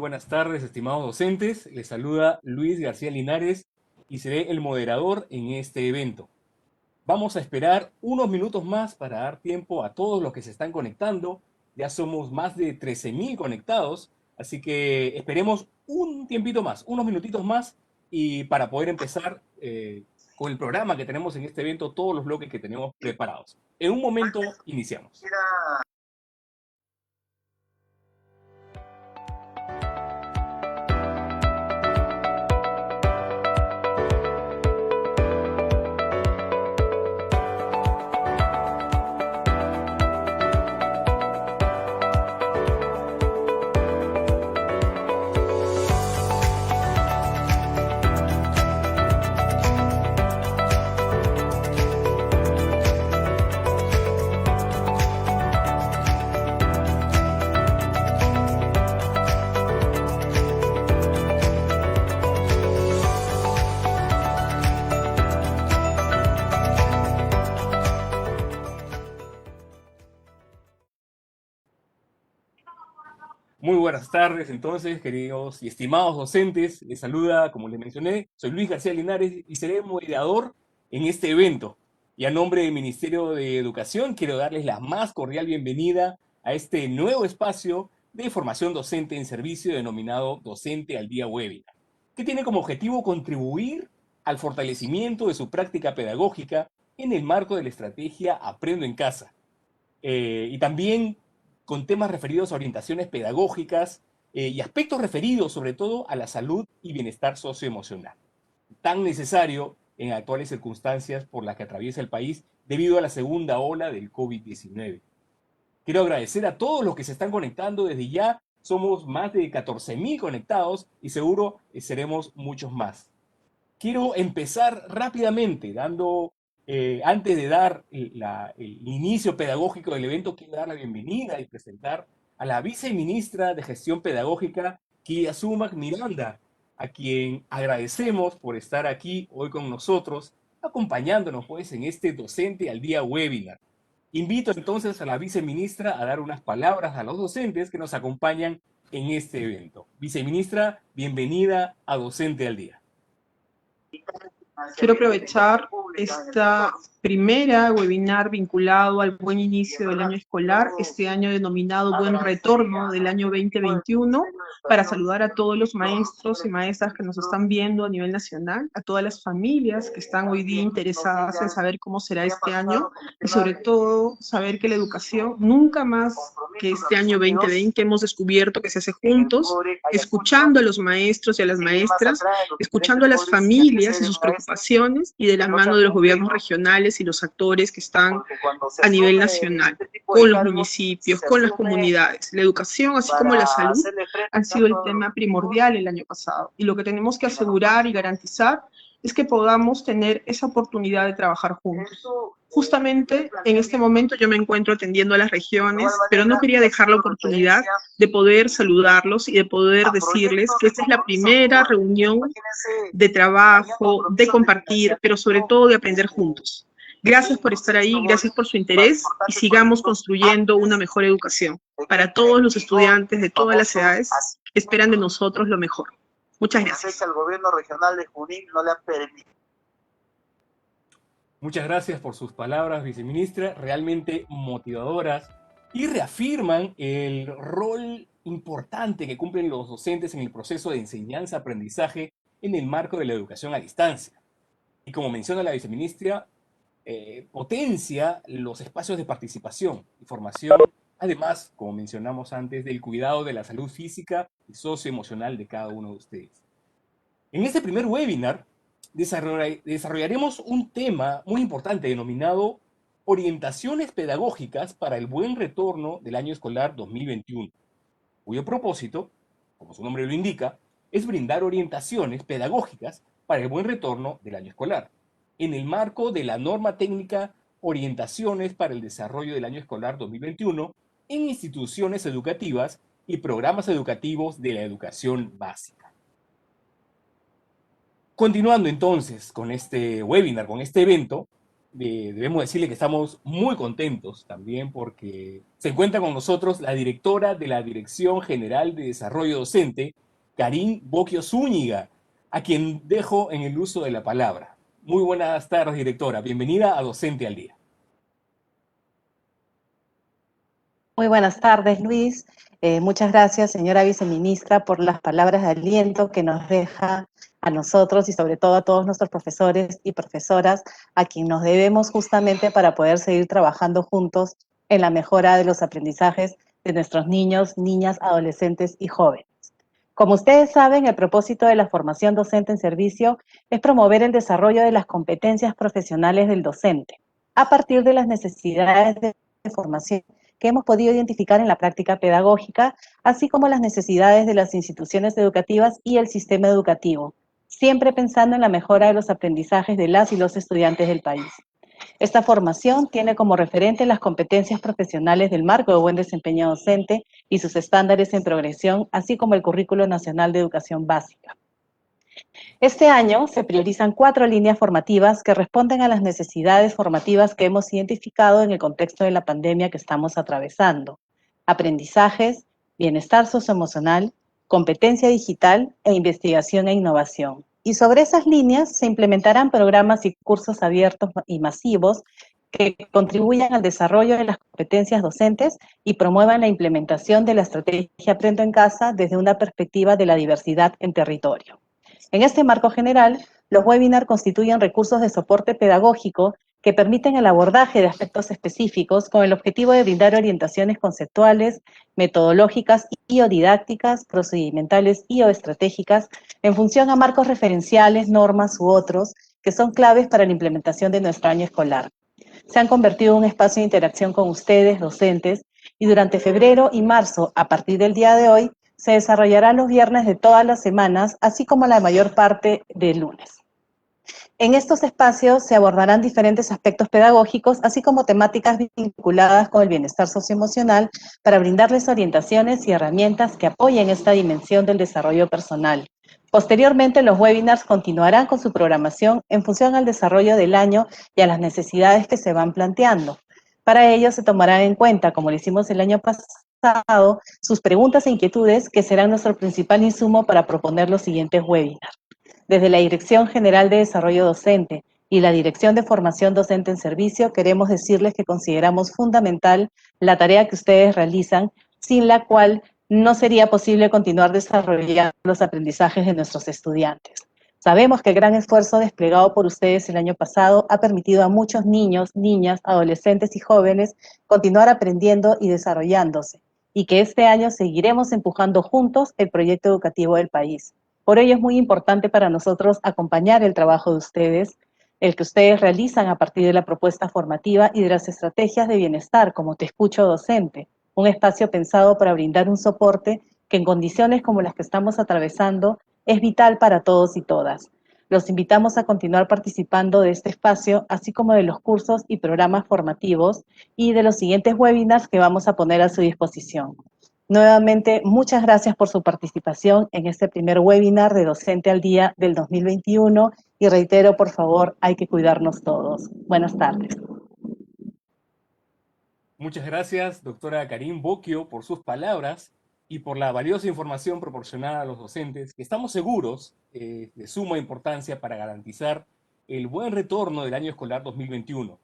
buenas tardes, estimados docentes. Les saluda Luis García Linares y seré el moderador en este evento. Vamos a esperar unos minutos más para dar tiempo a todos los que se están conectando. Ya somos más de 13.000 conectados, así que esperemos un tiempito más, unos minutitos más, y para poder empezar con el programa que tenemos en este evento, todos los bloques que tenemos preparados. En un momento iniciamos. Muy buenas tardes, entonces, queridos y estimados docentes. Les saluda, como les mencioné, soy Luis García Linares y seré moderador en este evento. Y a nombre del Ministerio de Educación, quiero darles la más cordial bienvenida a este nuevo espacio de formación docente en servicio denominado Docente al Día Webinar, que tiene como objetivo contribuir al fortalecimiento de su práctica pedagógica en el marco de la estrategia Aprendo en Casa. Y también con temas referidos a orientaciones pedagógicas y aspectos referidos sobre todo a la salud y bienestar socioemocional, tan necesario en actuales circunstancias por las que atraviesa el país debido a la segunda ola del COVID-19. Quiero agradecer a todos los que se están conectando desde ya. Somos más de 14.000 conectados y seguro seremos muchos más. Quiero empezar rápidamente antes de dar el inicio pedagógico del evento, quiero dar la bienvenida y presentar a la viceministra de Gestión Pedagógica, Kia Sumac Miranda, a quien agradecemos por estar aquí hoy con nosotros, acompañándonos pues en este Docente al Día webinar. Invito entonces a la viceministra a dar unas palabras a los docentes que nos acompañan en este evento. Viceministra, bienvenida a Docente al Día. Quiero aprovechar esta primera webinar vinculado al buen inicio del año escolar, este año denominado Buen Retorno del año 2021, para saludar a todos los maestros y maestras que nos están viendo a nivel nacional, a todas las familias que están hoy día interesadas en saber cómo será este año y sobre todo saber que la educación nunca más que este año 2020 hemos descubierto que se hace juntos, escuchando a los maestros y a las maestras, escuchando a las familias y sus preocupaciones y de la mano de los gobiernos regionales y los actores que están a nivel nacional, con los municipios, con las comunidades. La educación, así como la salud, han sido el tema primordial el año pasado. Y lo que tenemos que asegurar y garantizar es que podamos tener esa oportunidad de trabajar juntos. Justamente en este momento yo me encuentro atendiendo a las regiones, pero no quería dejar la oportunidad de poder saludarlos y de poder decirles que esta es la primera reunión de trabajo, de compartir, pero sobre todo de aprender juntos. Gracias por estar ahí, gracias por su interés y sigamos construyendo una mejor educación para todos los estudiantes de todas las edades que esperan de nosotros lo mejor. Muchas gracias. El gobierno regional de Junín no le ha permitido. Muchas gracias por sus palabras, viceministra, realmente motivadoras y reafirman el rol importante que cumplen los docentes en el proceso de enseñanza-aprendizaje en el marco de la educación a distancia. Y como menciona la viceministra, potencia los espacios de participación y formación, además, como mencionamos antes, del cuidado de la salud física y socioemocional de cada uno de ustedes. En este primer webinar desarrollaremos un tema muy importante denominado Orientaciones Pedagógicas para el Buen Retorno del Año Escolar 2021, cuyo propósito, como su nombre lo indica, es brindar orientaciones pedagógicas para el buen retorno del año escolar, en el marco de la norma técnica Orientaciones para el Desarrollo del Año Escolar 2021 en instituciones educativas y programas educativos de la educación básica. Continuando entonces con este webinar, con este evento, debemos decirle que estamos muy contentos también porque se encuentra con nosotros la directora de la Dirección General de Desarrollo Docente, Karim Bocchio Zúñiga, a quien dejo en el uso de la palabra. Muy buenas tardes, directora. Bienvenida a Docente al Día. Muy buenas tardes, Luis. Muchas gracias, señora viceministra, por las palabras de aliento que nos deja a nosotros y sobre todo a todos nuestros profesores y profesoras, a quien nos debemos justamente para poder seguir trabajando juntos en la mejora de los aprendizajes de nuestros niños, niñas, adolescentes y jóvenes. Como ustedes saben, el propósito de la formación docente en servicio es promover el desarrollo de las competencias profesionales del docente, a partir de las necesidades de formación que hemos podido identificar en la práctica pedagógica, así como las necesidades de las instituciones educativas y el sistema educativo, siempre pensando en la mejora de los aprendizajes de las y los estudiantes del país. Esta formación tiene como referente las competencias profesionales del marco de buen desempeño docente y sus estándares en progresión, así como el Currículo Nacional de Educación Básica. Este año se priorizan 4 líneas formativas que responden a las necesidades formativas que hemos identificado en el contexto de la pandemia que estamos atravesando. Aprendizajes, bienestar socioemocional, competencia digital e investigación e innovación. Y sobre esas líneas se implementarán programas y cursos abiertos y masivos que contribuyan al desarrollo de las competencias docentes y promuevan la implementación de la estrategia Aprendo en Casa desde una perspectiva de la diversidad en territorio. En este marco general, los webinars constituyen recursos de soporte pedagógico que permiten el abordaje de aspectos específicos con el objetivo de brindar orientaciones conceptuales, metodológicas y o didácticas, procedimentales y o estratégicas en función a marcos referenciales, normas u otros que son claves para la implementación de nuestro año escolar. Se han convertido en un espacio de interacción con ustedes, docentes, y durante febrero y marzo, a partir del día de hoy, se desarrollarán los viernes de todas las semanas, así como la mayor parte del lunes. En estos espacios se abordarán diferentes aspectos pedagógicos, así como temáticas vinculadas con el bienestar socioemocional, para brindarles orientaciones y herramientas que apoyen esta dimensión del desarrollo personal. Posteriormente, los webinars continuarán con su programación en función al desarrollo del año y a las necesidades que se van planteando. Para ello se tomarán en cuenta, como lo hicimos el año pasado, sus preguntas e inquietudes, que serán nuestro principal insumo para proponer los siguientes webinars. Desde la Dirección General de Desarrollo Docente y la Dirección de Formación Docente en Servicio, queremos decirles que consideramos fundamental la tarea que ustedes realizan, sin la cual no sería posible continuar desarrollando los aprendizajes de nuestros estudiantes. Sabemos que el gran esfuerzo desplegado por ustedes el año pasado ha permitido a muchos niños, niñas, adolescentes y jóvenes continuar aprendiendo y desarrollándose, y que este año seguiremos empujando juntos el proyecto educativo del país. Por ello es muy importante para nosotros acompañar el trabajo de ustedes, el que ustedes realizan a partir de la propuesta formativa y de las estrategias de bienestar, como Te Escucho Docente, un espacio pensado para brindar un soporte que en condiciones como las que estamos atravesando es vital para todos y todas. Los invitamos a continuar participando de este espacio, así como de los cursos y programas formativos y de los siguientes webinars que vamos a poner a su disposición. Nuevamente, muchas gracias por su participación en este primer webinar de Docente al Día del 2021 y reitero, por favor, hay que cuidarnos todos. Buenas tardes. Muchas gracias, doctora Karim Bocchio, por sus palabras y por la valiosa información proporcionada a los docentes, que estamos seguros de suma importancia para garantizar el buen retorno del año escolar 2021,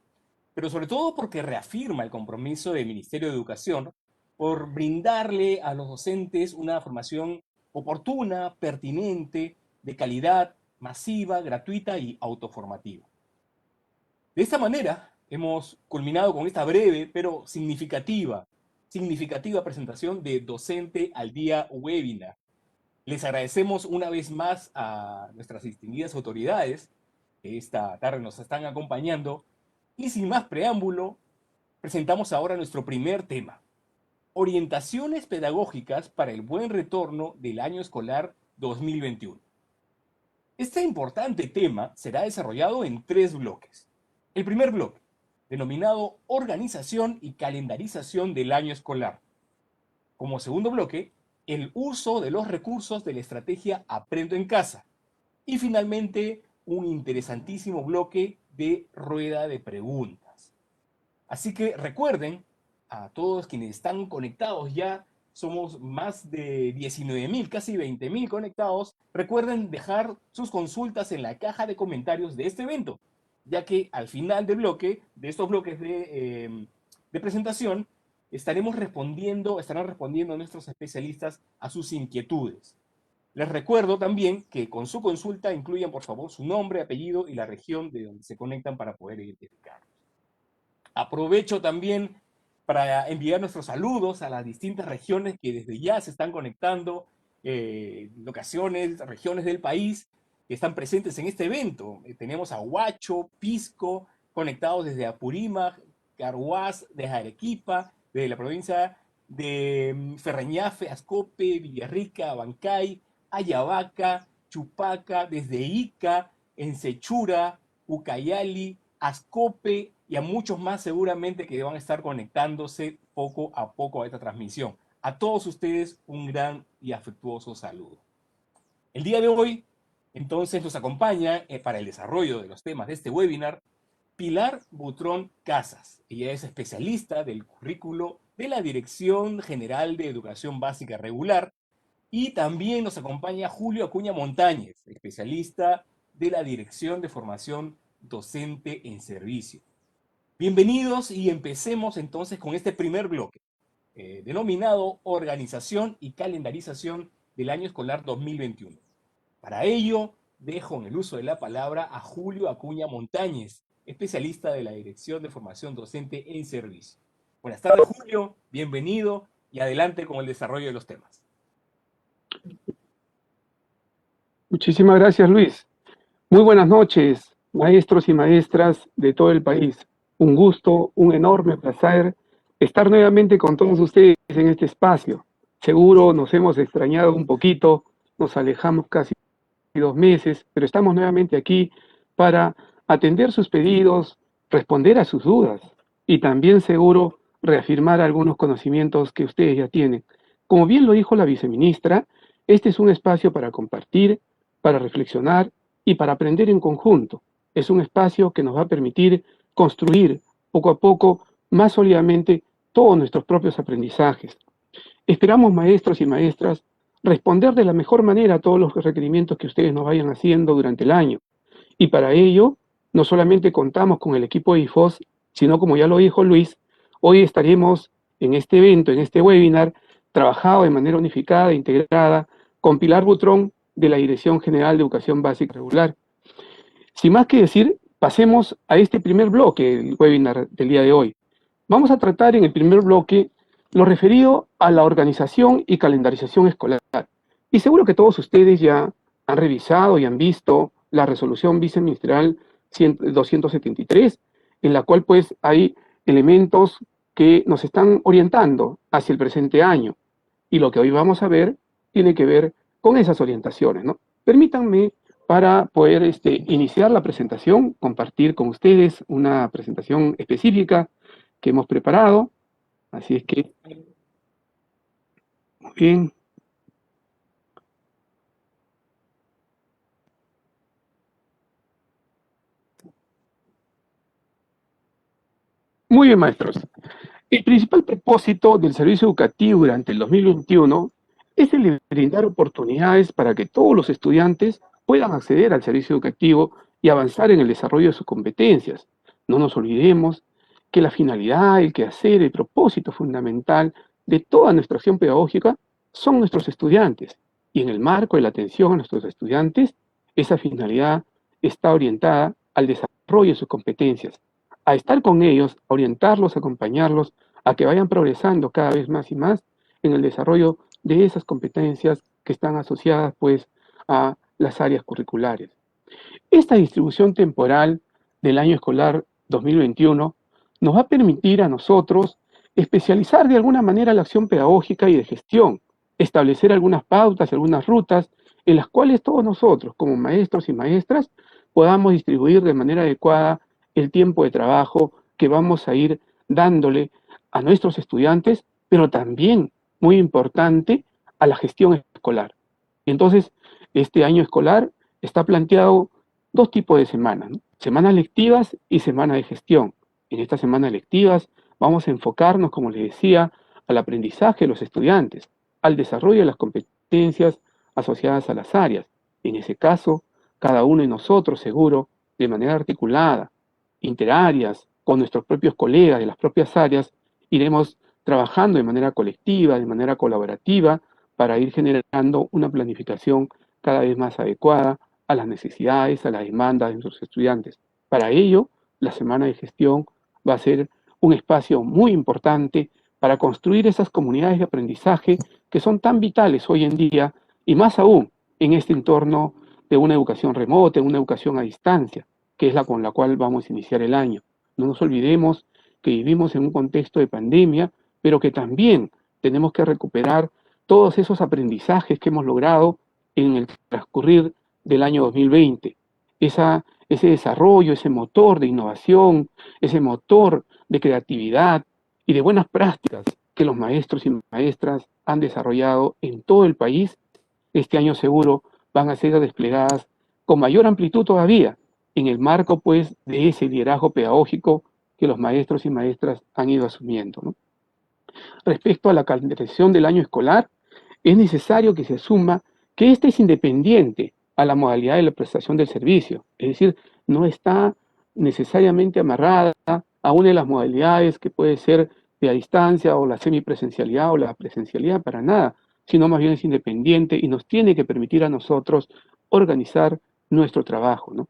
pero sobre todo porque reafirma el compromiso del Ministerio de Educación por brindarle a los docentes una formación oportuna, pertinente, de calidad, masiva, gratuita y autoformativa. De esta manera, hemos culminado con esta breve pero significativa presentación de Docente al Día webinar. Les agradecemos una vez más a nuestras distinguidas autoridades que esta tarde nos están acompañando y sin más preámbulo, presentamos ahora nuestro primer tema: orientaciones pedagógicas para el buen retorno del año escolar 2021. Este importante tema será desarrollado en 3 bloques. El primer bloque, denominado Organización y Calendarización del año escolar. Como segundo bloque, el uso de los recursos de la estrategia Aprendo en Casa. Y finalmente, un interesantísimo bloque de rueda de preguntas. Así que recuerden a todos quienes están conectados ya somos más de 19.000, casi 20.000 conectados. Recuerden dejar sus consultas en la caja de comentarios de este evento, ya que al final del bloque, de estos bloques de presentación, estarán respondiendo nuestros especialistas a sus inquietudes. Les recuerdo también que con su consulta incluyan, por favor, su nombre, apellido y la región de donde se conectan para poder identificarlos. Aprovecho también para enviar nuestros saludos a las distintas regiones que desde ya se están conectando, locaciones, regiones del país que están presentes en este evento. Tenemos a Huacho, Pisco, conectados desde Apurímac, Carhuaz, desde Arequipa, desde la provincia de Ferreñafe, Ascope, Villarrica, Abancay, Ayabaca, Chupaca, desde Ica, Ensechura, Ucayali, Ascope y a muchos más seguramente que van a estar conectándose poco a poco a esta transmisión. A todos ustedes un gran y afectuoso saludo. El día de hoy, entonces, nos acompaña para el desarrollo de los temas de este webinar Pilar Butrón Casas. Ella es especialista del currículo de la Dirección General de Educación Básica Regular. Y también nos acompaña Julio Acuña Montañez, especialista de la Dirección de Formación Docente en Servicio. Bienvenidos y empecemos entonces con este primer bloque, denominado Organización y Calendarización del Año Escolar 2021. Para ello, dejo en el uso de la palabra a Julio Acuña Montañez, especialista de la Dirección de Formación Docente en Servicio. Buenas tardes, Julio, bienvenido y adelante con el desarrollo de los temas. Muchísimas gracias, Luis. Muy buenas noches, maestros y maestras de todo el país. Un gusto, un enorme placer estar nuevamente con todos ustedes en este espacio. Seguro nos hemos extrañado un poquito, nos alejamos casi 2 meses, pero estamos nuevamente aquí para atender sus pedidos, responder a sus dudas y también seguro reafirmar algunos conocimientos que ustedes ya tienen. Como bien lo dijo la viceministra, este es un espacio para compartir, para reflexionar y para aprender en conjunto. Es un espacio que nos va a permitir construir poco a poco, más sólidamente, todos nuestros propios aprendizajes. Esperamos, maestros y maestras, responder de la mejor manera a todos los requerimientos que ustedes nos vayan haciendo durante el año. Y para ello, no solamente contamos con el equipo de IFOS, sino como ya lo dijo Luis, hoy estaremos en este evento, en este webinar, trabajado de manera unificada e integrada con Pilar Butrón de la Dirección General de Educación Básica Regular. Sin más que decir, pasemos a este primer bloque del webinar del día de hoy. Vamos a tratar en el primer bloque lo referido a la organización y calendarización escolar. Y seguro que todos ustedes ya han revisado y han visto la resolución viceministerial 273, en la cual pues hay elementos que nos están orientando hacia el presente año. Y lo que hoy vamos a ver tiene que ver con esas orientaciones, ¿no? Permítanme, para poder iniciar la presentación, compartir con ustedes una presentación específica que hemos preparado. Así es que, muy bien. Muy bien, maestros. El principal propósito del servicio educativo durante el 2021 es el de brindar oportunidades para que todos los estudiantes puedan acceder al servicio educativo y avanzar en el desarrollo de sus competencias. No nos olvidemos que la finalidad, el quehacer, el propósito fundamental de toda nuestra acción pedagógica son nuestros estudiantes. Y en el marco de la atención a nuestros estudiantes, esa finalidad está orientada al desarrollo de sus competencias, a estar con ellos, a orientarlos, a acompañarlos, a que vayan progresando cada vez más y más en el desarrollo de esas competencias que están asociadas pues a las áreas curriculares. Esta distribución temporal del año escolar 2021 nos va a permitir a nosotros especializar de alguna manera la acción pedagógica y de gestión, establecer algunas pautas, algunas rutas en las cuales todos nosotros, como maestros y maestras, podamos distribuir de manera adecuada el tiempo de trabajo que vamos a ir dándole a nuestros estudiantes, pero también, muy importante, a la gestión escolar. Entonces, este año escolar está planteado 2 tipos de semanas, ¿no? Semanas lectivas y semana de gestión. En estas semanas lectivas vamos a enfocarnos, como les decía, al aprendizaje de los estudiantes, al desarrollo de las competencias asociadas a las áreas. En ese caso, cada uno de nosotros, seguro, de manera articulada, interáreas, con nuestros propios colegas de las propias áreas, iremos trabajando de manera colectiva, de manera colaborativa, para ir generando una planificación cada vez más adecuada a las necesidades, a las demandas de nuestros estudiantes. Para ello, la semana de gestión va a ser un espacio muy importante para construir esas comunidades de aprendizaje que son tan vitales hoy en día y más aún en este entorno de una educación remota, una educación a distancia, que es la con la cual vamos a iniciar el año. No nos olvidemos que vivimos en un contexto de pandemia, pero que también tenemos que recuperar todos esos aprendizajes que hemos logrado en el transcurrir del año 2020. Ese desarrollo, ese motor de innovación, ese motor de creatividad y de buenas prácticas que los maestros y maestras han desarrollado en todo el país, este año seguro van a ser desplegadas con mayor amplitud todavía, en el marco pues de ese liderazgo pedagógico que los maestros y maestras han ido asumiendo, ¿no? Respecto a la calendarización del año escolar, es necesario que se asuma que ésta es independiente a la modalidad de la prestación del servicio, es decir, no está necesariamente amarrada a una de las modalidades que puede ser de a distancia o la semipresencialidad o la presencialidad, para nada, sino más bien es independiente y nos tiene que permitir a nosotros organizar nuestro trabajo, ¿no?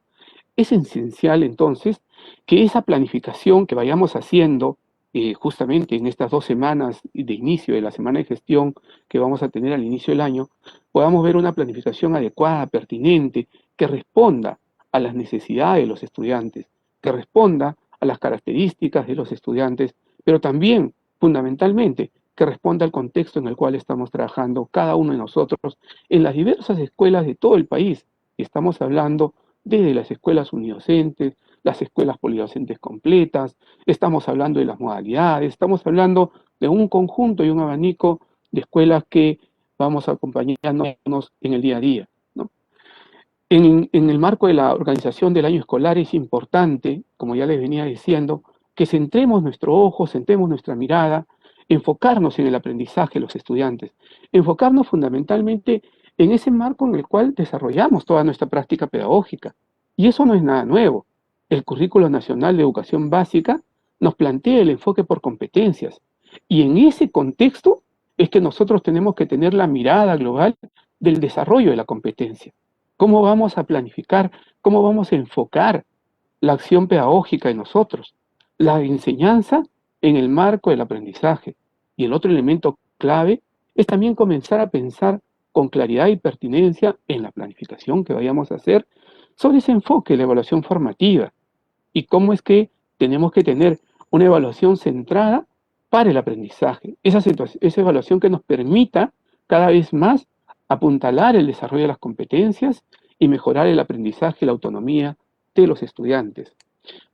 Es esencial entonces que esa planificación que vayamos haciendo justamente en estas 2 semanas de inicio de la semana de gestión que vamos a tener al inicio del año, podamos ver una planificación adecuada, pertinente, que responda a las necesidades de los estudiantes, que responda a las características de los estudiantes, pero también, fundamentalmente, que responda al contexto en el cual estamos trabajando cada uno de nosotros en las diversas escuelas de todo el país. Estamos hablando desde las escuelas unidocentes, las escuelas polidocentes completas, estamos hablando de las modalidades, estamos hablando de un conjunto y un abanico de escuelas que vamos acompañándonos en el día a día, ¿no? En el marco de la organización del año escolar es importante, como ya les venía diciendo, que centremos nuestro ojo, centremos nuestra mirada, enfocarnos en el aprendizaje de los estudiantes, enfocarnos fundamentalmente en ese marco en el cual desarrollamos toda nuestra práctica pedagógica. Y eso no es nada nuevo. El Currículo Nacional de Educación Básica nos plantea el enfoque por competencias. Y en ese contexto es que nosotros tenemos que tener la mirada global del desarrollo de la competencia. ¿Cómo vamos a planificar? ¿Cómo vamos a enfocar la acción pedagógica de nosotros? La enseñanza en el marco del aprendizaje. Y el otro elemento clave es también comenzar a pensar con claridad y pertinencia en la planificación que vayamos a hacer sobre ese enfoque de la evaluación formativa y cómo es que tenemos que tener una evaluación centrada para el aprendizaje, esa evaluación que nos permita cada vez más apuntalar el desarrollo de las competencias y mejorar el aprendizaje y la autonomía de los estudiantes.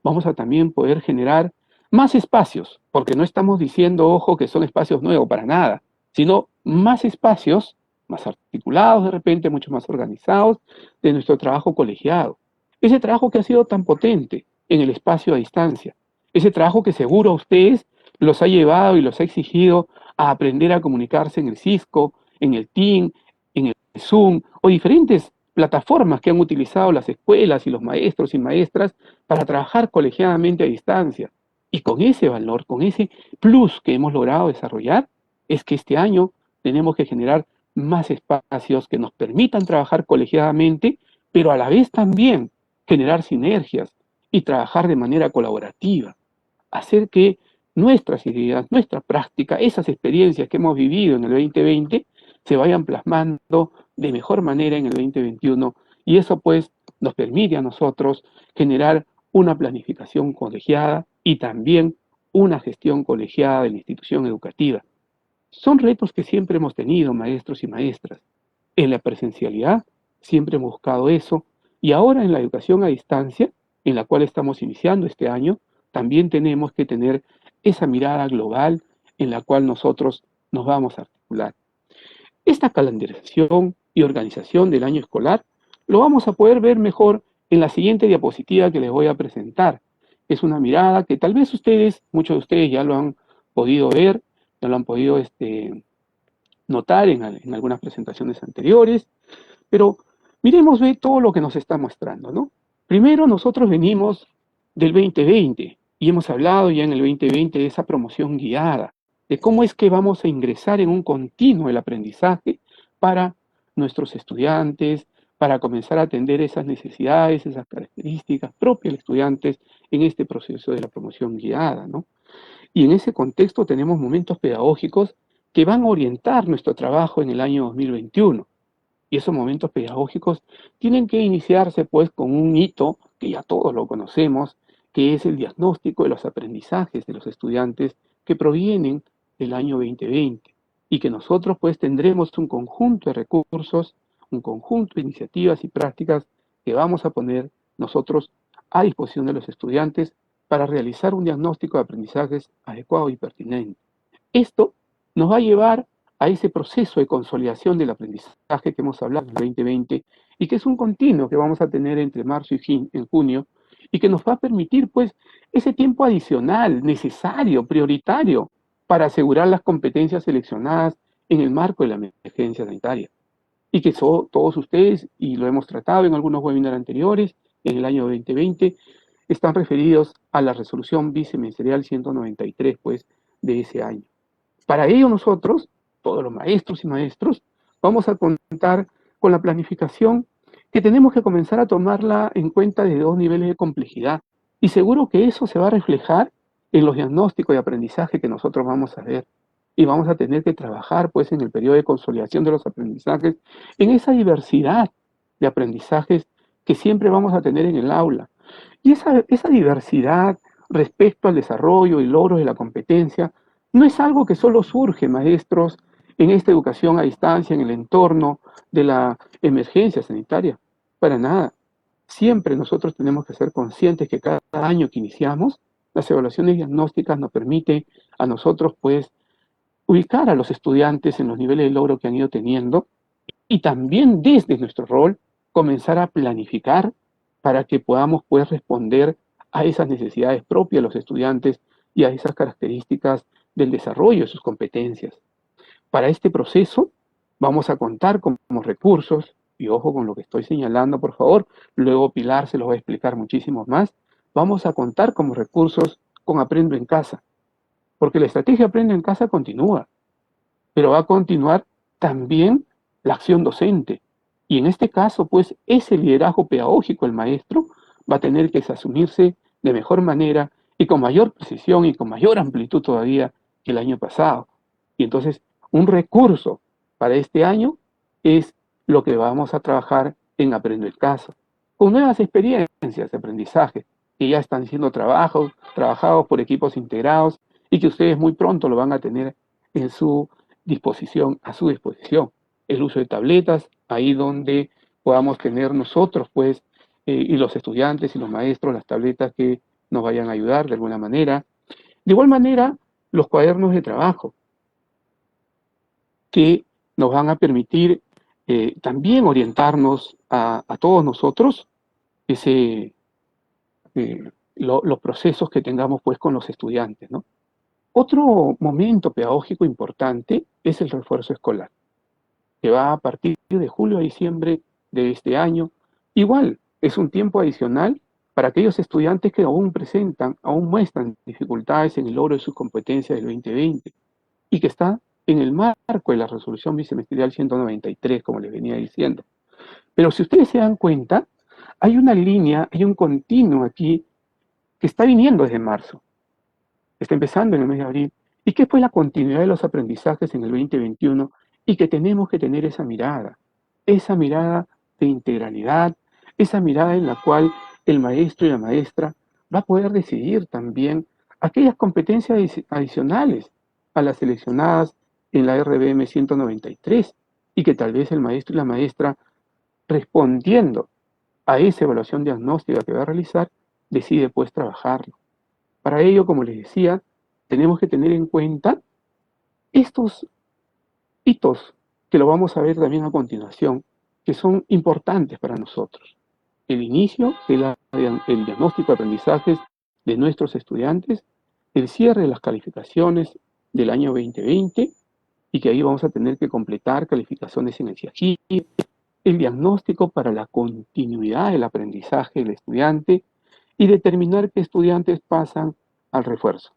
Vamos a también poder generar más espacios, porque no estamos diciendo, ojo, que son espacios nuevos para nada, sino más espacios, más articulados de repente, mucho más organizados, de nuestro trabajo colegiado. Ese trabajo que ha sido tan potente en el espacio a distancia. Ese trabajo que seguro a ustedes los ha llevado y los ha exigido a aprender a comunicarse en el Cisco, en el Team, en el Zoom, o diferentes plataformas que han utilizado las escuelas y los maestros y maestras para trabajar colegiadamente a distancia. Y con ese valor, con ese plus que hemos logrado desarrollar, es que este año tenemos que generar más espacios que nos permitan trabajar colegiadamente, pero a la vez también generar sinergias y trabajar de manera colaborativa, hacer que nuestras ideas, nuestra práctica, esas experiencias que hemos vivido en el 2020 se vayan plasmando de mejor manera en el 2021 y eso pues nos permite a nosotros generar una planificación colegiada y también una gestión colegiada de la institución educativa. Son retos que siempre hemos tenido, maestros y maestras. En la presencialidad siempre hemos buscado eso y ahora en la educación a distancia, en la cual estamos iniciando este año, también tenemos que tener esa mirada global en la cual nosotros nos vamos a articular. Esta calendarización y organización del año escolar lo vamos a poder ver mejor en la siguiente diapositiva que les voy a presentar. Es una mirada que tal vez ustedes, muchos de ustedes ya lo han podido ver, ya lo han podido notar en algunas presentaciones anteriores, pero miremos todo lo que nos está mostrando, ¿no? Primero, nosotros venimos del 2020 y hemos hablado ya en el 2020 de esa promoción guiada, de cómo es que vamos a ingresar en un continuo el aprendizaje para nuestros estudiantes, para comenzar a atender esas necesidades, esas características propias de estudiantes en este proceso de la promoción guiada, ¿no? Y en ese contexto tenemos momentos pedagógicos que van a orientar nuestro trabajo en el año 2021. Y esos momentos pedagógicos tienen que iniciarse pues con un hito que ya todos lo conocemos, que es el diagnóstico de los aprendizajes de los estudiantes que provienen del año 2020 y que nosotros pues tendremos un conjunto de recursos, un conjunto de iniciativas y prácticas que vamos a poner nosotros a disposición de los estudiantes para realizar un diagnóstico de aprendizajes adecuado y pertinente. Esto nos va a llevar a ese proceso de consolidación del aprendizaje que hemos hablado en el 2020 y que es un continuo que vamos a tener entre marzo y junio y que nos va a permitir pues ese tiempo adicional, necesario, prioritario para asegurar las competencias seleccionadas en el marco de la emergencia sanitaria. Y que todos ustedes, y lo hemos tratado en algunos webinars anteriores, en el año 2020, están referidos a la resolución viceministerial 193 pues de ese año. Para ello nosotros, todos los maestros y maestros, vamos a contar con la planificación que tenemos que comenzar a tomarla en cuenta de 2 niveles de complejidad. Y seguro que eso se va a reflejar en los diagnósticos de aprendizaje que nosotros vamos a ver. Y vamos a tener que trabajar pues en el periodo de consolidación de los aprendizajes, en esa diversidad de aprendizajes que siempre vamos a tener en el aula. Y esa diversidad respecto al desarrollo y logros de la competencia no es algo que solo surge, maestros, en esta educación a distancia, en el entorno de la emergencia sanitaria. Para nada. Siempre nosotros tenemos que ser conscientes que cada año que iniciamos, las evaluaciones diagnósticas nos permiten a nosotros, pues, ubicar a los estudiantes en los niveles de logro que han ido teniendo y también desde nuestro rol comenzar a planificar para que podamos, pues, responder a esas necesidades propias de los estudiantes y a esas características del desarrollo de sus competencias. Para este proceso vamos a contar con recursos, y ojo con lo que estoy señalando, por favor, luego Pilar se los va a explicar muchísimos más, vamos a contar como recursos con Aprendo en Casa, porque la estrategia Aprendo en Casa continúa, pero va a continuar también la acción docente, y en este caso, pues, ese liderazgo pedagógico del maestro va a tener que asumirse de mejor manera y con mayor precisión y con mayor amplitud todavía que el año pasado. Y entonces, un recurso para este año es lo que vamos a trabajar en Aprendo en Casa, con nuevas experiencias de aprendizaje que ya están siendo trabajados por equipos integrados y que ustedes muy pronto lo van a tener en su disposición, a su disposición. El uso de tabletas, ahí donde podamos tener nosotros, pues, y los estudiantes y los maestros, las tabletas que nos vayan a ayudar de alguna manera. De igual manera, los cuadernos de trabajo, que nos van a permitir también orientarnos a todos nosotros los procesos que tengamos pues con los estudiantes, ¿no? Otro momento pedagógico importante es el refuerzo escolar, que va a partir de julio a diciembre de este año. Igual, es un tiempo adicional para aquellos estudiantes que aún muestran dificultades en el logro de sus competencias del 2020 y que está en el marco de la resolución viceministerial 193, como les venía diciendo. Pero si ustedes se dan cuenta, hay una línea, hay un continuo aquí que está viniendo desde marzo, está empezando en el mes de abril, y que es pues la continuidad de los aprendizajes en el 2021 y que tenemos que tener esa mirada de integralidad, esa mirada en la cual el maestro y la maestra va a poder decidir también aquellas competencias adicionales a las seleccionadas en la RBM 193 y que tal vez el maestro y la maestra, respondiendo a esa evaluación diagnóstica que va a realizar, decide pues trabajarlo. Para ello, como les decía, tenemos que tener en cuenta estos hitos que lo vamos a ver también a continuación, que son importantes para nosotros. El inicio del diagnóstico de aprendizajes de nuestros estudiantes, el cierre de las calificaciones del año 2020 y que ahí vamos a tener que completar calificaciones en el CIAGI, el diagnóstico para la continuidad del aprendizaje del estudiante y determinar qué estudiantes pasan al refuerzo.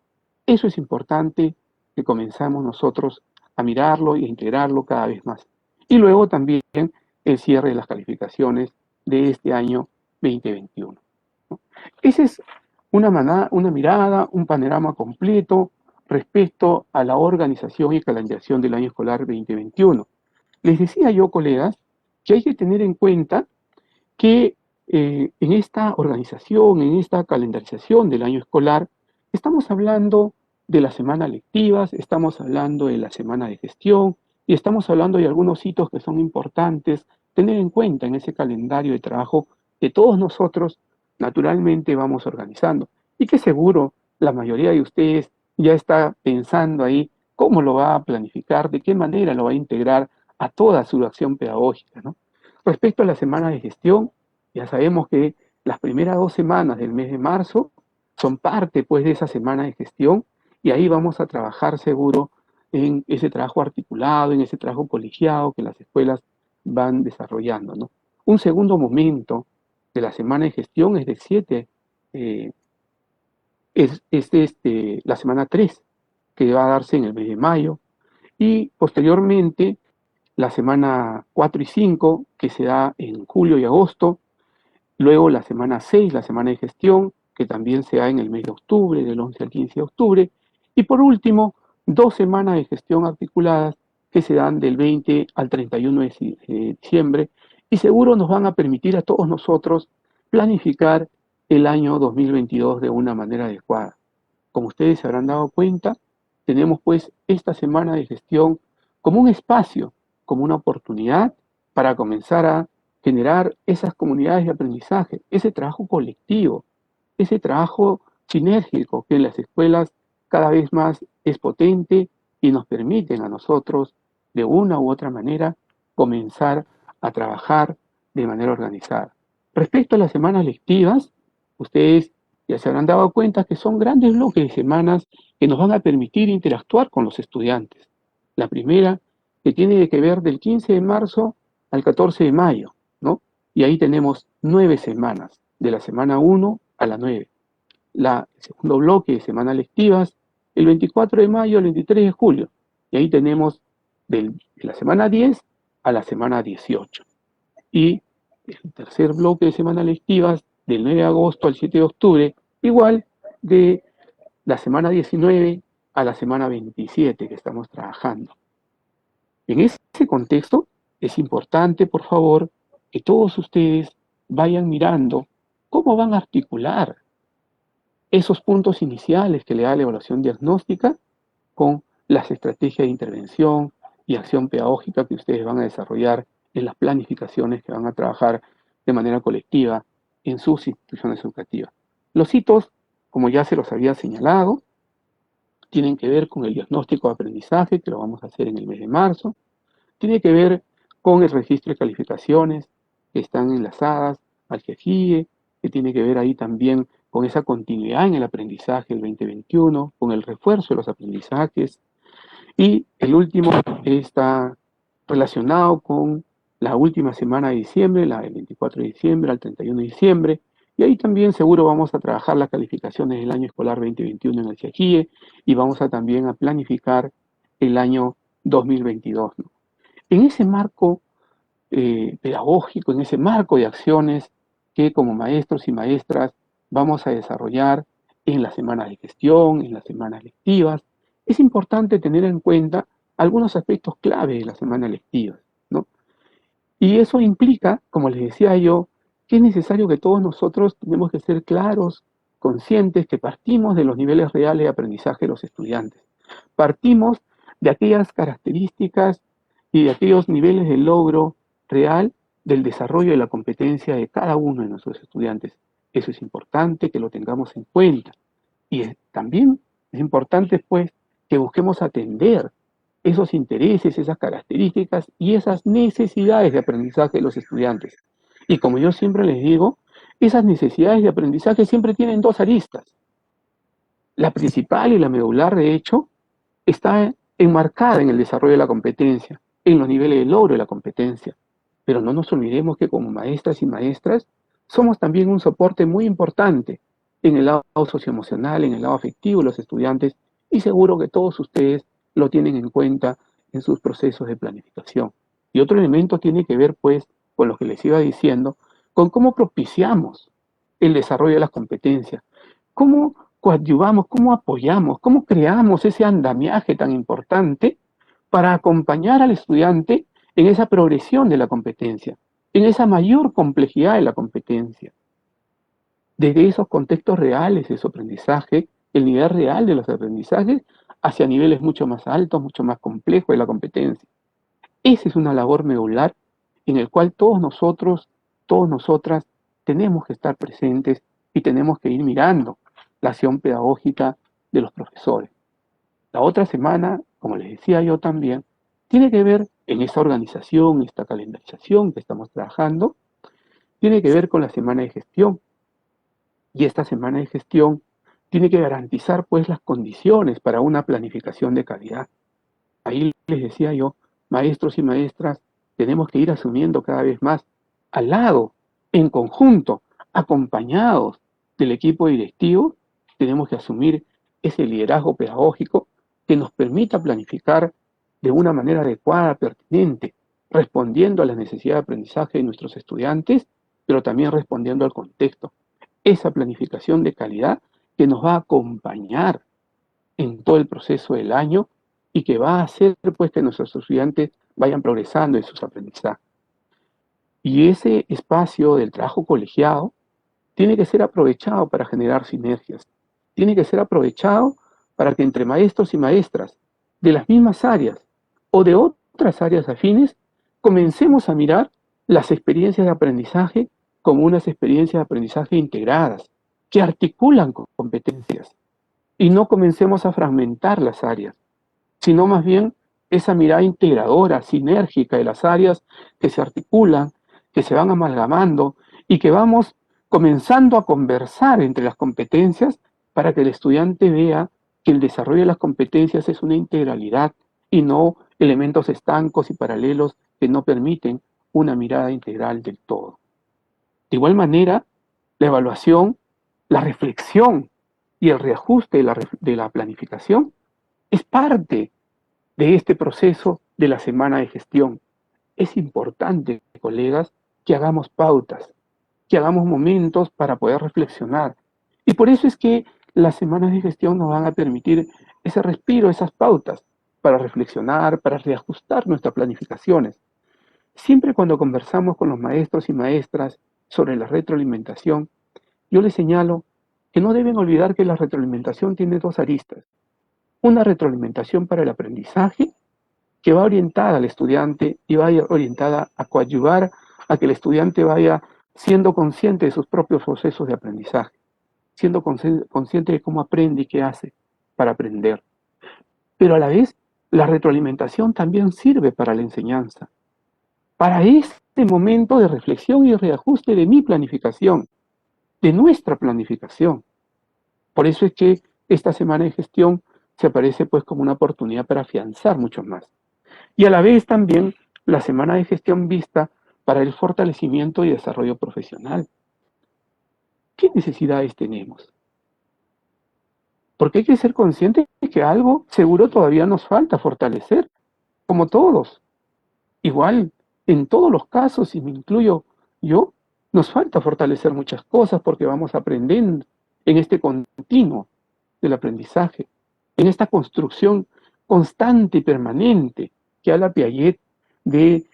Eso es importante que comenzamos nosotros a mirarlo y a integrarlo cada vez más. Y luego también el cierre de las calificaciones de este año 2021. ¿No? Esa es una mirada, un panorama completo respecto a la organización y calendarización del año escolar 2021. Les decía yo, colegas, que hay que tener en cuenta que en esta organización, en esta calendarización del año escolar, estamos hablando de las semanas lectivas, estamos hablando de la semana de gestión y estamos hablando de algunos hitos que son importantes tener en cuenta en ese calendario de trabajo que todos nosotros naturalmente vamos organizando y que seguro la mayoría de ustedes ya está pensando ahí cómo lo va a planificar, de qué manera lo va a integrar a toda su acción pedagógica, ¿no? Respecto a la semana de gestión, ya sabemos que las primeras 2 semanas del mes de marzo son parte pues de esa semana de gestión y ahí vamos a trabajar seguro en ese trabajo articulado, en ese trabajo colegiado que las escuelas van desarrollando, ¿no? Un segundo momento de la semana de gestión es de 7, la semana 3, que va a darse en el mes de mayo, y posteriormente la semana 4 y 5, que se da en julio y agosto, luego la semana 6, la semana de gestión, que también se da en el mes de octubre, del 11 al 15 de octubre, y por último, 2 semanas de gestión articuladas que se dan del 20 al 31 de diciembre, y seguro nos van a permitir a todos nosotros planificar el año 2022 de una manera adecuada. Como ustedes se habrán dado cuenta, tenemos pues esta semana de gestión como un espacio, como una oportunidad para comenzar a generar esas comunidades de aprendizaje, ese trabajo colectivo, ese trabajo sinérgico que en las escuelas cada vez más es potente y nos permiten a nosotros, de una u otra manera, comenzar a trabajar de manera organizada. Respecto a las semanas lectivas, ustedes ya se habrán dado cuenta que son grandes bloques de semanas que nos van a permitir interactuar con los estudiantes. La primera, que tiene que ver del 15 de marzo al 14 de mayo, ¿no? Y ahí tenemos 9 semanas, de la semana 1 a la 9. El segundo bloque de semanas lectivas, el 24 de mayo al 23 de julio. Y ahí tenemos de la semana 10 a la semana 18. Y el tercer bloque de semanas lectivas, del 9 de agosto al 7 de octubre, igual de la semana 19 a la semana 27 que estamos trabajando. En ese contexto, es importante, por favor, que todos ustedes vayan mirando cómo van a articular esos puntos iniciales que le da la evaluación diagnóstica con las estrategias de intervención y acción pedagógica que ustedes van a desarrollar en las planificaciones que van a trabajar de manera colectiva en sus instituciones educativas. Los hitos, como ya se los había señalado, tienen que ver con el diagnóstico de aprendizaje, que lo vamos a hacer en el mes de marzo, tiene que ver con el registro de calificaciones que están enlazadas al GEGIE, que tiene que ver ahí también con esa continuidad en el aprendizaje del 2021, con el refuerzo de los aprendizajes, y el último está relacionado con la última semana de diciembre, la del 24 de diciembre al 31 de diciembre, y ahí también seguro vamos a trabajar las calificaciones del año escolar 2021 en el CIAGIE y vamos a también a planificar el año 2022, ¿no? En ese marco pedagógico, en ese marco de acciones que como maestros y maestras vamos a desarrollar en las semanas de gestión, en las semanas lectivas, es importante tener en cuenta algunos aspectos clave de las semanas lectivas, ¿no? Y eso implica, como les decía yo, que es necesario que todos nosotros tenemos que ser claros, conscientes, que partimos de los niveles reales de aprendizaje de los estudiantes. Partimos de aquellas características y de aquellos niveles de logro real del desarrollo de la competencia de cada uno de nuestros estudiantes. Eso es importante que lo tengamos en cuenta. Y también es importante, pues, que busquemos atender esos intereses, esas características y esas necesidades de aprendizaje de los estudiantes. Y como yo siempre les digo, esas necesidades de aprendizaje siempre tienen 2 aristas. La principal y la medular, de hecho, está enmarcada en el desarrollo de la competencia, en los niveles de logro de la competencia. Pero no nos olvidemos que como maestras y maestras somos también un soporte muy importante en el lado socioemocional, en el lado afectivo de los estudiantes, y seguro que todos ustedes lo tienen en cuenta en sus procesos de planificación. Y otro elemento tiene que ver, pues, con lo que les iba diciendo, con cómo propiciamos el desarrollo de las competencias, cómo coadyuvamos, cómo apoyamos, cómo creamos ese andamiaje tan importante para acompañar al estudiante en esa progresión de la competencia, en esa mayor complejidad de la competencia. Desde esos contextos reales de su aprendizaje, el nivel real de los aprendizajes, hacia niveles mucho más altos, mucho más complejos de la competencia. Esa es una labor medular en el cual todos nosotros, todas nosotras, tenemos que estar presentes y tenemos que ir mirando la acción pedagógica de los profesores. La otra semana, como les decía yo también, tiene que ver en esta organización, esta calendarización que estamos trabajando, tiene que ver con la semana de gestión. Y esta semana de gestión tiene que garantizar pues las condiciones para una planificación de calidad. Ahí les decía yo, maestros y maestras, tenemos que ir asumiendo cada vez más al lado, en conjunto, acompañados del equipo directivo, tenemos que asumir ese liderazgo pedagógico que nos permita planificar de una manera adecuada, pertinente, respondiendo a las necesidades de aprendizaje de nuestros estudiantes, pero también respondiendo al contexto. Esa planificación de calidad que nos va a acompañar en todo el proceso del año y que va a hacer pues que nuestros estudiantes vayan progresando en sus aprendizajes. Y ese espacio del trabajo colegiado tiene que ser aprovechado para generar sinergias, tiene que ser aprovechado para que entre maestros y maestras de las mismas áreas o de otras áreas afines comencemos a mirar las experiencias de aprendizaje como unas experiencias de aprendizaje integradas, que articulan competencias, y no comencemos a fragmentar las áreas, sino más bien esa mirada integradora, sinérgica de las áreas que se articulan, que se van amalgamando y que vamos comenzando a conversar entre las competencias para que el estudiante vea que el desarrollo de las competencias es una integralidad y no elementos estancos y paralelos que no permiten una mirada integral del todo. De igual manera, la evaluación, la reflexión y el reajuste de la planificación es parte de este proceso de la semana de gestión. Es importante, colegas, que hagamos pautas, que hagamos momentos para poder reflexionar. Y por eso es que las semanas de gestión nos van a permitir ese respiro, esas pautas, para reflexionar, para reajustar nuestras planificaciones. Siempre cuando conversamos con los maestros y maestras sobre la retroalimentación, yo les señalo que no deben olvidar que la retroalimentación tiene dos aristas. Una retroalimentación para el aprendizaje, que va orientada al estudiante y va orientada a coadyuvar a que el estudiante vaya siendo consciente de sus propios procesos de aprendizaje, siendo consciente de cómo aprende y qué hace para aprender. Pero a la vez, la retroalimentación también sirve para la enseñanza, para este momento de reflexión y reajuste de mi planificación, de nuestra planificación. Por eso es que esta semana de gestión se aparece pues como una oportunidad para afianzar mucho más. Y a la vez también la semana de gestión vista para el fortalecimiento y desarrollo profesional. ¿Qué necesidades tenemos? Porque hay que ser conscientes de que algo seguro todavía nos falta fortalecer, como todos. Igual, en todos los casos, y me incluyo yo, nos falta fortalecer muchas cosas porque vamos aprendiendo en este continuo del aprendizaje, en esta construcción constante y permanente que habla Piaget de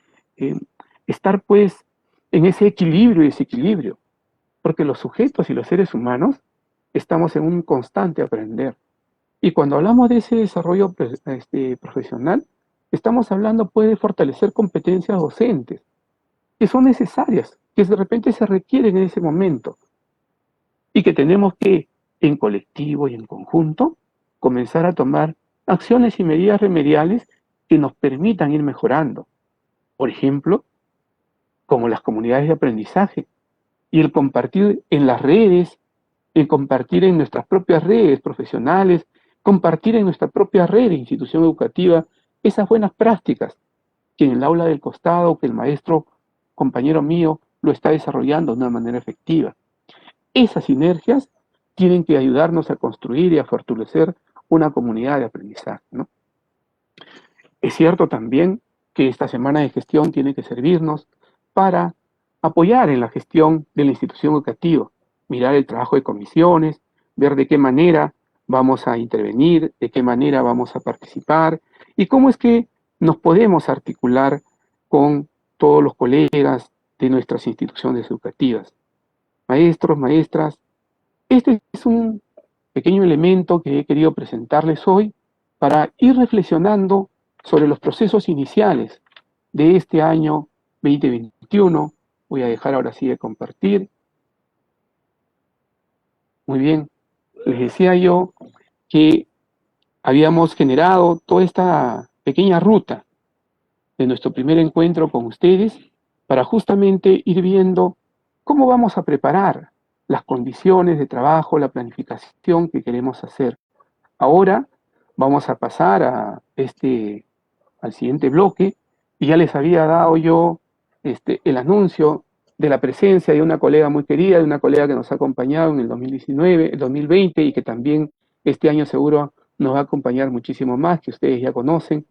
estar pues en ese equilibrio y desequilibrio, porque los sujetos y los seres humanos estamos en un constante aprender. Y cuando hablamos de ese desarrollo profesional, estamos hablando pues de fortalecer competencias docentes, que son necesarias, que de repente se requieren en ese momento, y que tenemos que, en colectivo y en conjunto, comenzar a tomar acciones y medidas remediales que nos permitan ir mejorando. Por ejemplo, como las comunidades de aprendizaje y el compartir en las redes, el compartir en nuestras propias redes profesionales compartir en nuestra propia red de institución educativa esas buenas prácticas que en el aula del costado, que el maestro, compañero mío, lo está desarrollando de una manera efectiva. Esas sinergias tienen que ayudarnos a construir y a fortalecer una comunidad de aprendizaje, ¿no? Es cierto también que esta semana de gestión tiene que servirnos para apoyar en la gestión de la institución educativa, mirar el trabajo de comisiones, ver de qué manera vamos a intervenir, de qué manera vamos a participar y cómo es que nos podemos articular con todos los colegas de nuestras instituciones educativas. Maestros, maestras, este es un pequeño elemento que he querido presentarles hoy para ir reflexionando sobre los procesos iniciales de este año 2021. Voy a dejar ahora sí de compartir. Muy bien, les decía yo que habíamos generado toda esta pequeña ruta de nuestro primer encuentro con ustedes para justamente ir viendo cómo vamos a preparar las condiciones de trabajo, la planificación que queremos hacer. Ahora vamos a pasar al siguiente bloque y ya les había dado yo el anuncio de la presencia de una colega muy querida, de una colega que nos ha acompañado en el 2019, el 2020 y que también este año seguro nos va a acompañar muchísimo más, que ustedes ya conocen.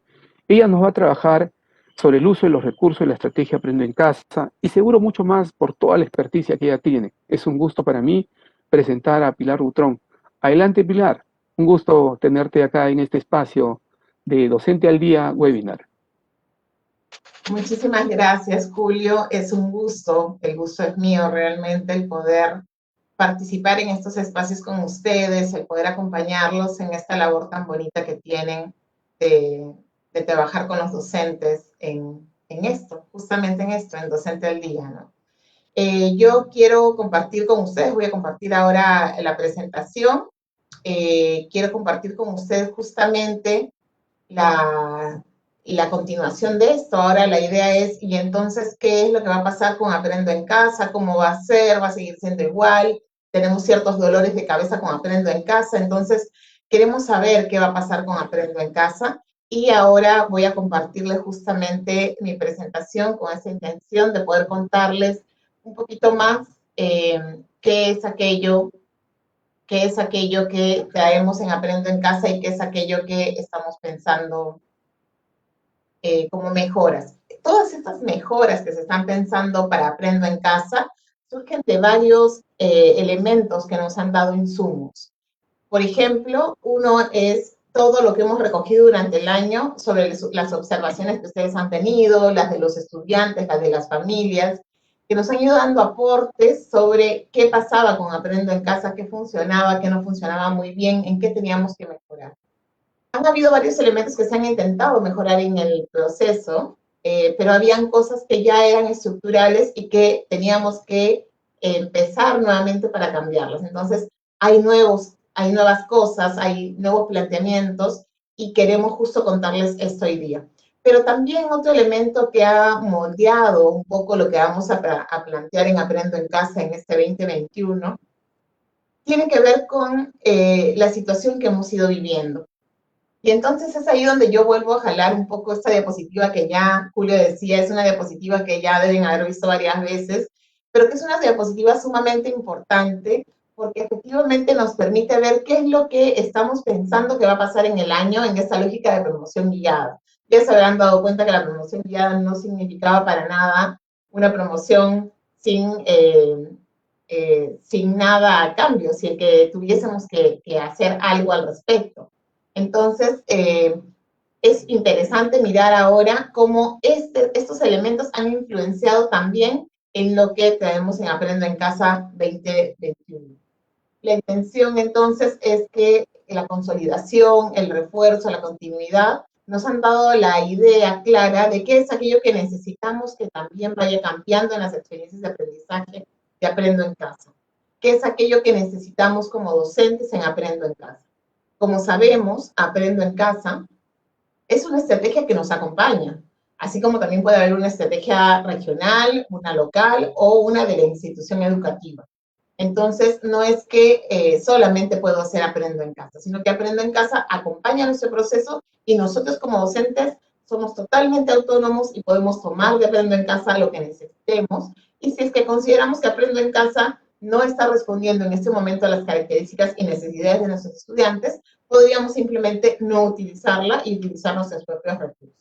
Ella nos va a trabajar sobre el uso de los recursos de la estrategia Aprende en Casa y seguro mucho más por toda la experticia que ella tiene. Es un gusto para mí presentar a Pilar Butrón. Adelante, Pilar. Un gusto tenerte acá en este espacio de Docente al Día webinar. Muchísimas gracias, Julio. Es un gusto, el gusto es mío realmente, el poder participar en estos espacios con ustedes, el poder acompañarlos en esta labor tan bonita que tienen de trabajar con los docentes en esto, justamente en esto, en Docente al Día, ¿no? Yo quiero compartir con ustedes, voy a compartir ahora la presentación, quiero compartir con ustedes justamente la continuación de esto. Ahora la idea es, y entonces, ¿qué es lo que va a pasar con Aprendo en Casa? ¿Cómo va a ser? ¿Va a seguir siendo igual? Tenemos ciertos dolores de cabeza con Aprendo en Casa, entonces queremos saber qué va a pasar con Aprendo en Casa. Y ahora voy a compartirles justamente mi presentación con esa intención de poder contarles un poquito más qué es aquello que traemos en Aprendo en Casa y qué es aquello que estamos pensando como mejoras. Todas estas mejoras que se están pensando para Aprendo en Casa surgen de varios elementos que nos han dado insumos. Por ejemplo, uno es todo lo que hemos recogido durante el año sobre las observaciones que ustedes han tenido, las de los estudiantes, las de las familias, que nos han ido dando aportes sobre qué pasaba con Aprendo en Casa, qué funcionaba, qué no funcionaba muy bien, en qué teníamos que mejorar. Han habido varios elementos que se han intentado mejorar en el proceso, pero habían cosas que ya eran estructurales y que teníamos que empezar nuevamente para cambiarlas. Entonces, hay nuevas cosas, hay nuevos planteamientos y queremos justo contarles esto hoy día. Pero también otro elemento que ha moldeado un poco lo que vamos a plantear en Aprendo en Casa en este 2021 tiene que ver con la situación que hemos ido viviendo. Y entonces es ahí donde yo vuelvo a jalar un poco esta diapositiva que ya Julio decía, es una diapositiva que ya deben haber visto varias veces, pero que es una diapositiva sumamente importante porque efectivamente nos permite ver qué es lo que estamos pensando que va a pasar en el año en esta lógica de promoción guiada. Ya se habrán dado cuenta que la promoción guiada no significaba para nada una promoción sin nada a cambio, sin que tuviésemos que hacer algo al respecto. Entonces, es interesante mirar ahora cómo estos elementos han influenciado también en lo que traemos en Aprendo en Casa 2021. La intención, entonces, es que la consolidación, el refuerzo, la continuidad, nos han dado la idea clara de qué es aquello que necesitamos que también vaya cambiando en las experiencias de aprendizaje de Aprendo en Casa. ¿Qué es aquello que necesitamos como docentes en Aprendo en Casa? Como sabemos, Aprendo en Casa es una estrategia que nos acompaña, así como también puede haber una estrategia regional, una local o una de la institución educativa. Entonces, no es que solamente puedo hacer aprendo en casa, sino que aprendo en casa acompaña nuestro proceso y nosotros como docentes somos totalmente autónomos y podemos tomar de aprendo en casa lo que necesitemos. Y si es que consideramos que aprendo en casa no está respondiendo en este momento a las características y necesidades de nuestros estudiantes, podríamos simplemente no utilizarla y utilizar nuestros propios recursos.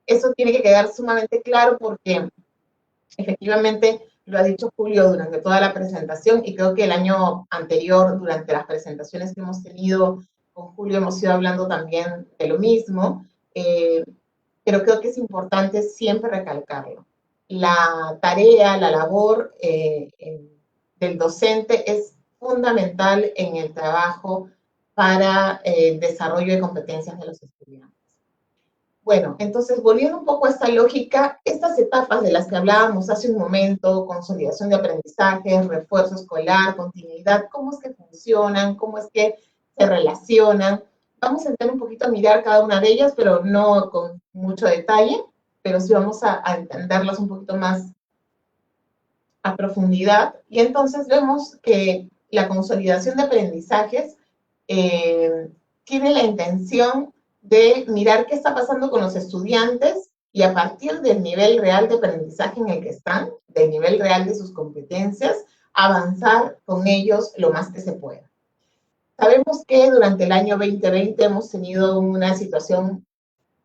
Eso tiene que quedar sumamente claro porque efectivamente lo ha dicho Julio durante toda la presentación y creo que el año anterior, durante las presentaciones que hemos tenido con Julio, hemos ido hablando también de lo mismo, pero creo que es importante siempre recalcarlo. La tarea, la labor del docente es fundamental en el trabajo para el desarrollo de competencias de los estudiantes. Bueno, entonces, volviendo un poco a esta lógica, estas etapas de las que hablábamos hace un momento, consolidación de aprendizaje, refuerzo escolar, continuidad, ¿cómo es que funcionan? ¿Cómo es que se relacionan? Vamos a entrar un poquito a mirar cada una de ellas, pero no con mucho detalle, pero sí vamos a entenderlas un poquito más a profundidad. Y entonces vemos que la consolidación de aprendizajes tiene la intención de mirar qué está pasando con los estudiantes y a partir del nivel real de aprendizaje en el que están, del nivel real de sus competencias, avanzar con ellos lo más que se pueda. Sabemos que durante el año 2020 hemos tenido una situación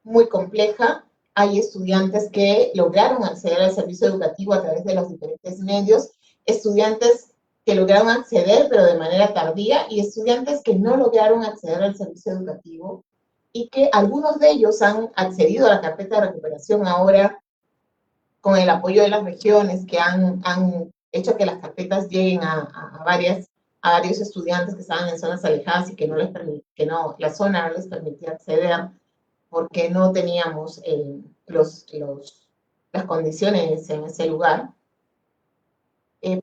muy compleja. Hay estudiantes que lograron acceder al servicio educativo a través de los diferentes medios, estudiantes que lograron acceder pero de manera tardía y estudiantes que no lograron acceder al servicio educativo y que algunos de ellos han accedido a la carpeta de recuperación ahora con el apoyo de las regiones que han hecho que las carpetas lleguen a varios estudiantes que estaban en zonas alejadas y que la zona no les permitía acceder porque no teníamos las condiciones en ese lugar.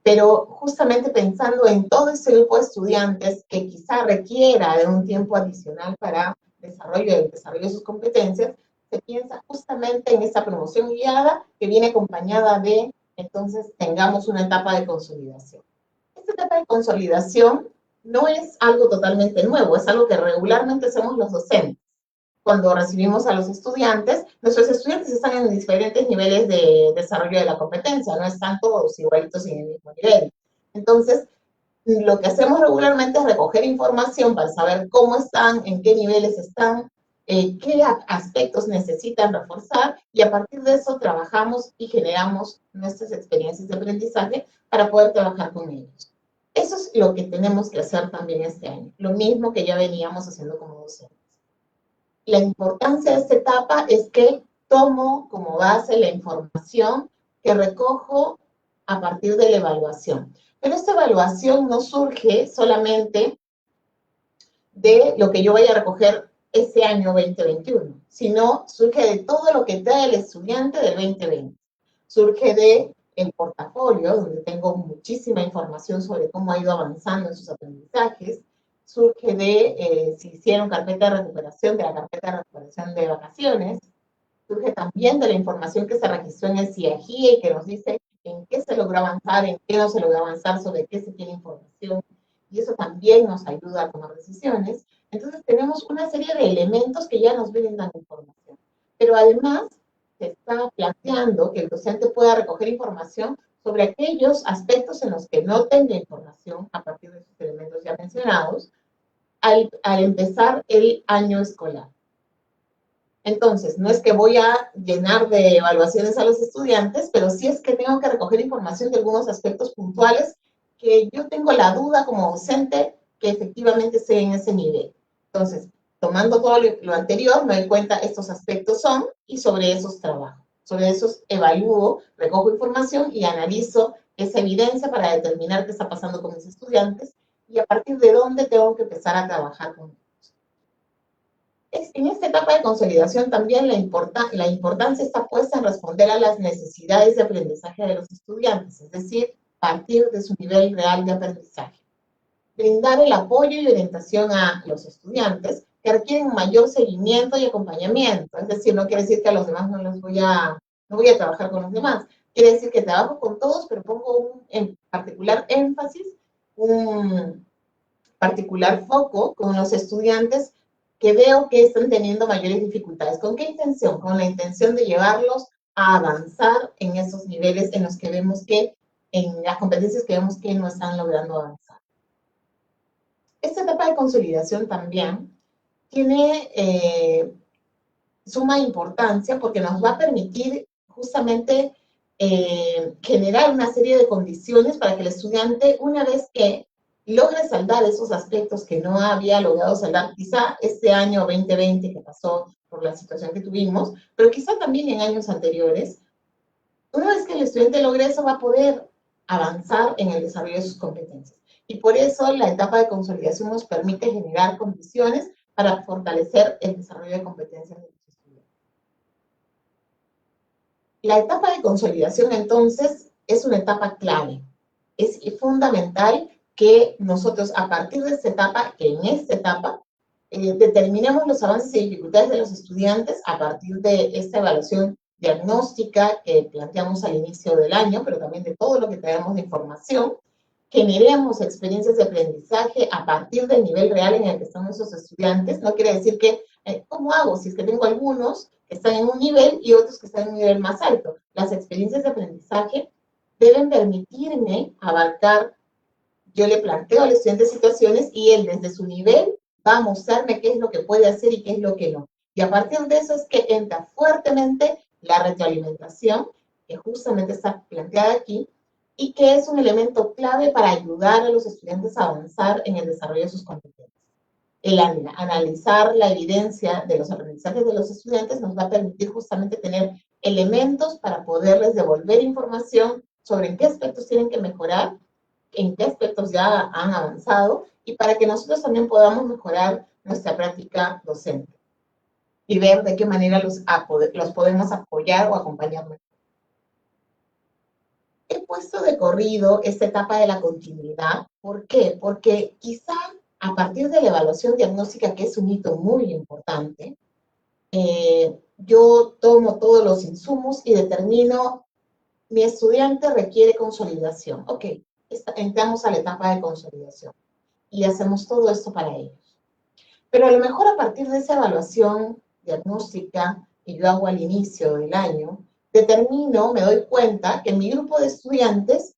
Pero justamente pensando en todo ese grupo de estudiantes que quizá requiera de un tiempo adicional para el desarrollo de sus competencias, se piensa justamente en esta promoción guiada que viene acompañada de, entonces, tengamos una etapa de consolidación. Esta etapa de consolidación no es algo totalmente nuevo, es algo que regularmente hacemos los docentes. Cuando recibimos a los estudiantes, nuestros estudiantes están en diferentes niveles de desarrollo de la competencia, no están todos igualitos en el mismo nivel. Entonces, lo que hacemos regularmente es recoger información para saber cómo están, en qué niveles están, qué aspectos necesitan reforzar, y a partir de eso trabajamos y generamos nuestras experiencias de aprendizaje para poder trabajar con ellos. Eso es lo que tenemos que hacer también este año, lo mismo que ya veníamos haciendo como docentes. La importancia de esta etapa es que tomo como base la información que recojo a partir de la evaluación. Pero esta evaluación no surge solamente de lo que yo vaya a recoger ese año 2021, sino surge de todo lo que trae el estudiante del 2020. Surge de el portafolio, donde tengo muchísima información sobre cómo ha ido avanzando en sus aprendizajes. Surge de si hicieron carpeta de recuperación, de la carpeta de recuperación de vacaciones. Surge también de la información que se registró en el CIAGIE y que nos dice en qué se logró avanzar, en qué no se logró avanzar, sobre qué se tiene información. Y eso también nos ayuda a tomar decisiones. Entonces tenemos una serie de elementos que ya nos brindan información. Pero además se está planteando que el docente pueda recoger información sobre aquellos aspectos en los que no tenga información a partir de esos elementos ya mencionados al empezar el año escolar. Entonces, no es que voy a llenar de evaluaciones a los estudiantes, pero sí es que tengo que recoger información de algunos aspectos puntuales que yo tengo la duda como docente que efectivamente esté en ese nivel. Entonces, tomando todo lo anterior, me doy cuenta estos aspectos son y sobre esos trabajo. Sobre esos evalúo, recojo información y analizo esa evidencia para determinar qué está pasando con mis estudiantes y a partir de dónde tengo que empezar a trabajar con ellos. En esta etapa de consolidación también la importancia está puesta en responder a las necesidades de aprendizaje de los estudiantes, es decir, partir de su nivel real de aprendizaje. Brindar el apoyo y orientación a los estudiantes que requieren mayor seguimiento y acompañamiento. Es decir, no quiere decir que a los demás no voy a trabajar con los demás. Quiere decir que trabajo con todos, pero pongo en particular énfasis un particular foco con los estudiantes que veo que están teniendo mayores dificultades. ¿Con qué intención? Con la intención de llevarlos a avanzar en esos niveles en los que vemos que, en las competencias que vemos que no están logrando avanzar. Esta etapa de consolidación también tiene suma importancia porque nos va a permitir justamente generar una serie de condiciones para que el estudiante, una vez que logre saldar esos aspectos que no había logrado saldar, quizá este año 2020 que pasó por la situación que tuvimos, pero quizá también en años anteriores, una vez que el estudiante logre eso va a poder avanzar en el desarrollo de sus competencias. Y por eso la etapa de consolidación nos permite generar condiciones para fortalecer el desarrollo de competencias de los estudiantes. La etapa de consolidación, entonces, es una etapa clave. Es fundamental que nosotros, a partir de esta etapa, que en esta etapa, determinemos los avances y dificultades de los estudiantes a partir de esta evaluación diagnóstica que planteamos al inicio del año, pero también de todo lo que traemos de información, generemos experiencias de aprendizaje a partir del nivel real en el que están esos estudiantes. No quiere decir que, ¿cómo hago? Si es que tengo algunos que están en un nivel y otros que están en un nivel más alto. Las experiencias de aprendizaje deben permitirme abarcar, yo le planteo al estudiante situaciones y él desde su nivel va a mostrarme qué es lo que puede hacer y qué es lo que no. Y a partir de eso es que entra fuertemente la retroalimentación, que justamente está planteada aquí, y que es un elemento clave para ayudar a los estudiantes a avanzar en el desarrollo de sus competencias. El analizar la evidencia de los aprendizajes de los estudiantes nos va a permitir justamente tener elementos para poderles devolver información sobre en qué aspectos tienen que mejorar, en qué aspectos ya han avanzado, y para que nosotros también podamos mejorar nuestra práctica docente y ver de qué manera los podemos apoyar o acompañar mejor. He puesto de corrido esta etapa de la continuidad. ¿Por qué? Porque quizá a partir de la evaluación diagnóstica, que es un hito muy importante, yo tomo todos los insumos y determino, mi estudiante requiere consolidación. Ok, entramos a la etapa de consolidación y hacemos todo esto para ellos. Pero a lo mejor a partir de esa evaluación diagnóstica que yo hago al inicio del año, determino, me doy cuenta que mi grupo de estudiantes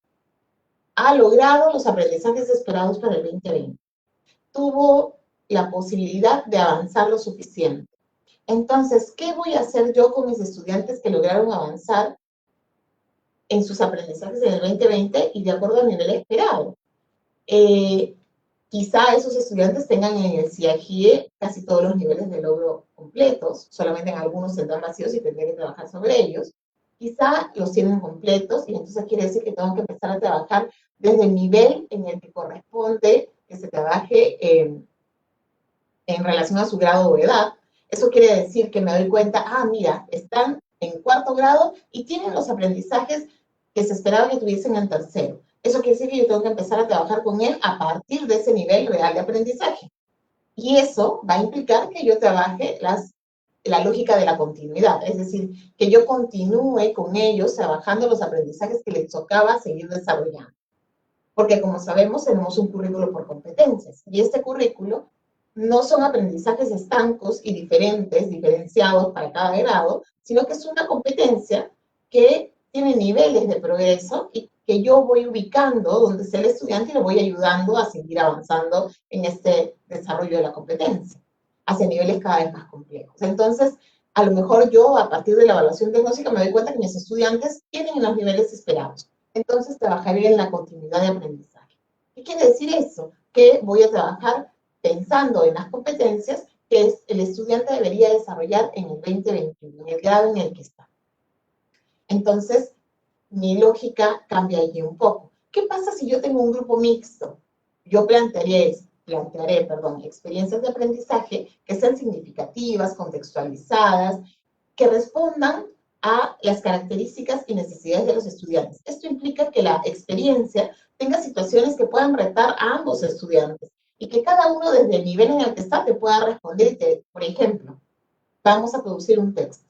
ha logrado los aprendizajes esperados para el 2020. Tuvo la posibilidad de avanzar lo suficiente. Entonces, ¿qué voy a hacer yo con mis estudiantes que lograron avanzar en sus aprendizajes en el 2020 y de acuerdo al nivel esperado? Quizá esos estudiantes tengan en el CIAGIE casi todos los niveles de logro completos, solamente en algunos tendrán vacíos y tendré que trabajar sobre ellos. Quizá los tienen completos y entonces quiere decir que tengo que empezar a trabajar desde el nivel en el que corresponde que se trabaje en relación a su grado o edad. Eso quiere decir que me doy cuenta, mira, están en cuarto grado y tienen los aprendizajes que se esperaba que tuviesen en tercero. Eso quiere decir que yo tengo que empezar a trabajar con él a partir de ese nivel real de aprendizaje. Y eso va a implicar que yo trabaje la lógica de la continuidad, es decir, que yo continúe con ellos trabajando los aprendizajes que les tocaba seguir desarrollando. Porque como sabemos, tenemos un currículo por competencias, y este currículo no son aprendizajes estancos y diferenciados para cada grado, sino que es una competencia que tiene niveles de progreso y que yo voy ubicando donde sea el estudiante y le voy ayudando a seguir avanzando en este desarrollo de la competencia, hacia niveles cada vez más complejos. Entonces, a lo mejor yo, a partir de la evaluación diagnóstica, me doy cuenta que mis estudiantes tienen los niveles esperados. Entonces, trabajaré en la continuidad de aprendizaje. ¿Qué quiere decir eso? Que voy a trabajar pensando en las competencias que el estudiante debería desarrollar en el 2021, en el grado en el que está. Entonces, mi lógica cambia allí un poco. ¿Qué pasa si yo tengo un grupo mixto? Yo plantearé experiencias de aprendizaje que sean significativas, contextualizadas, que respondan a las características y necesidades de los estudiantes. Esto implica que la experiencia tenga situaciones que puedan retar a ambos estudiantes y que cada uno desde el nivel en el que está te pueda responder. Por ejemplo, vamos a producir un texto.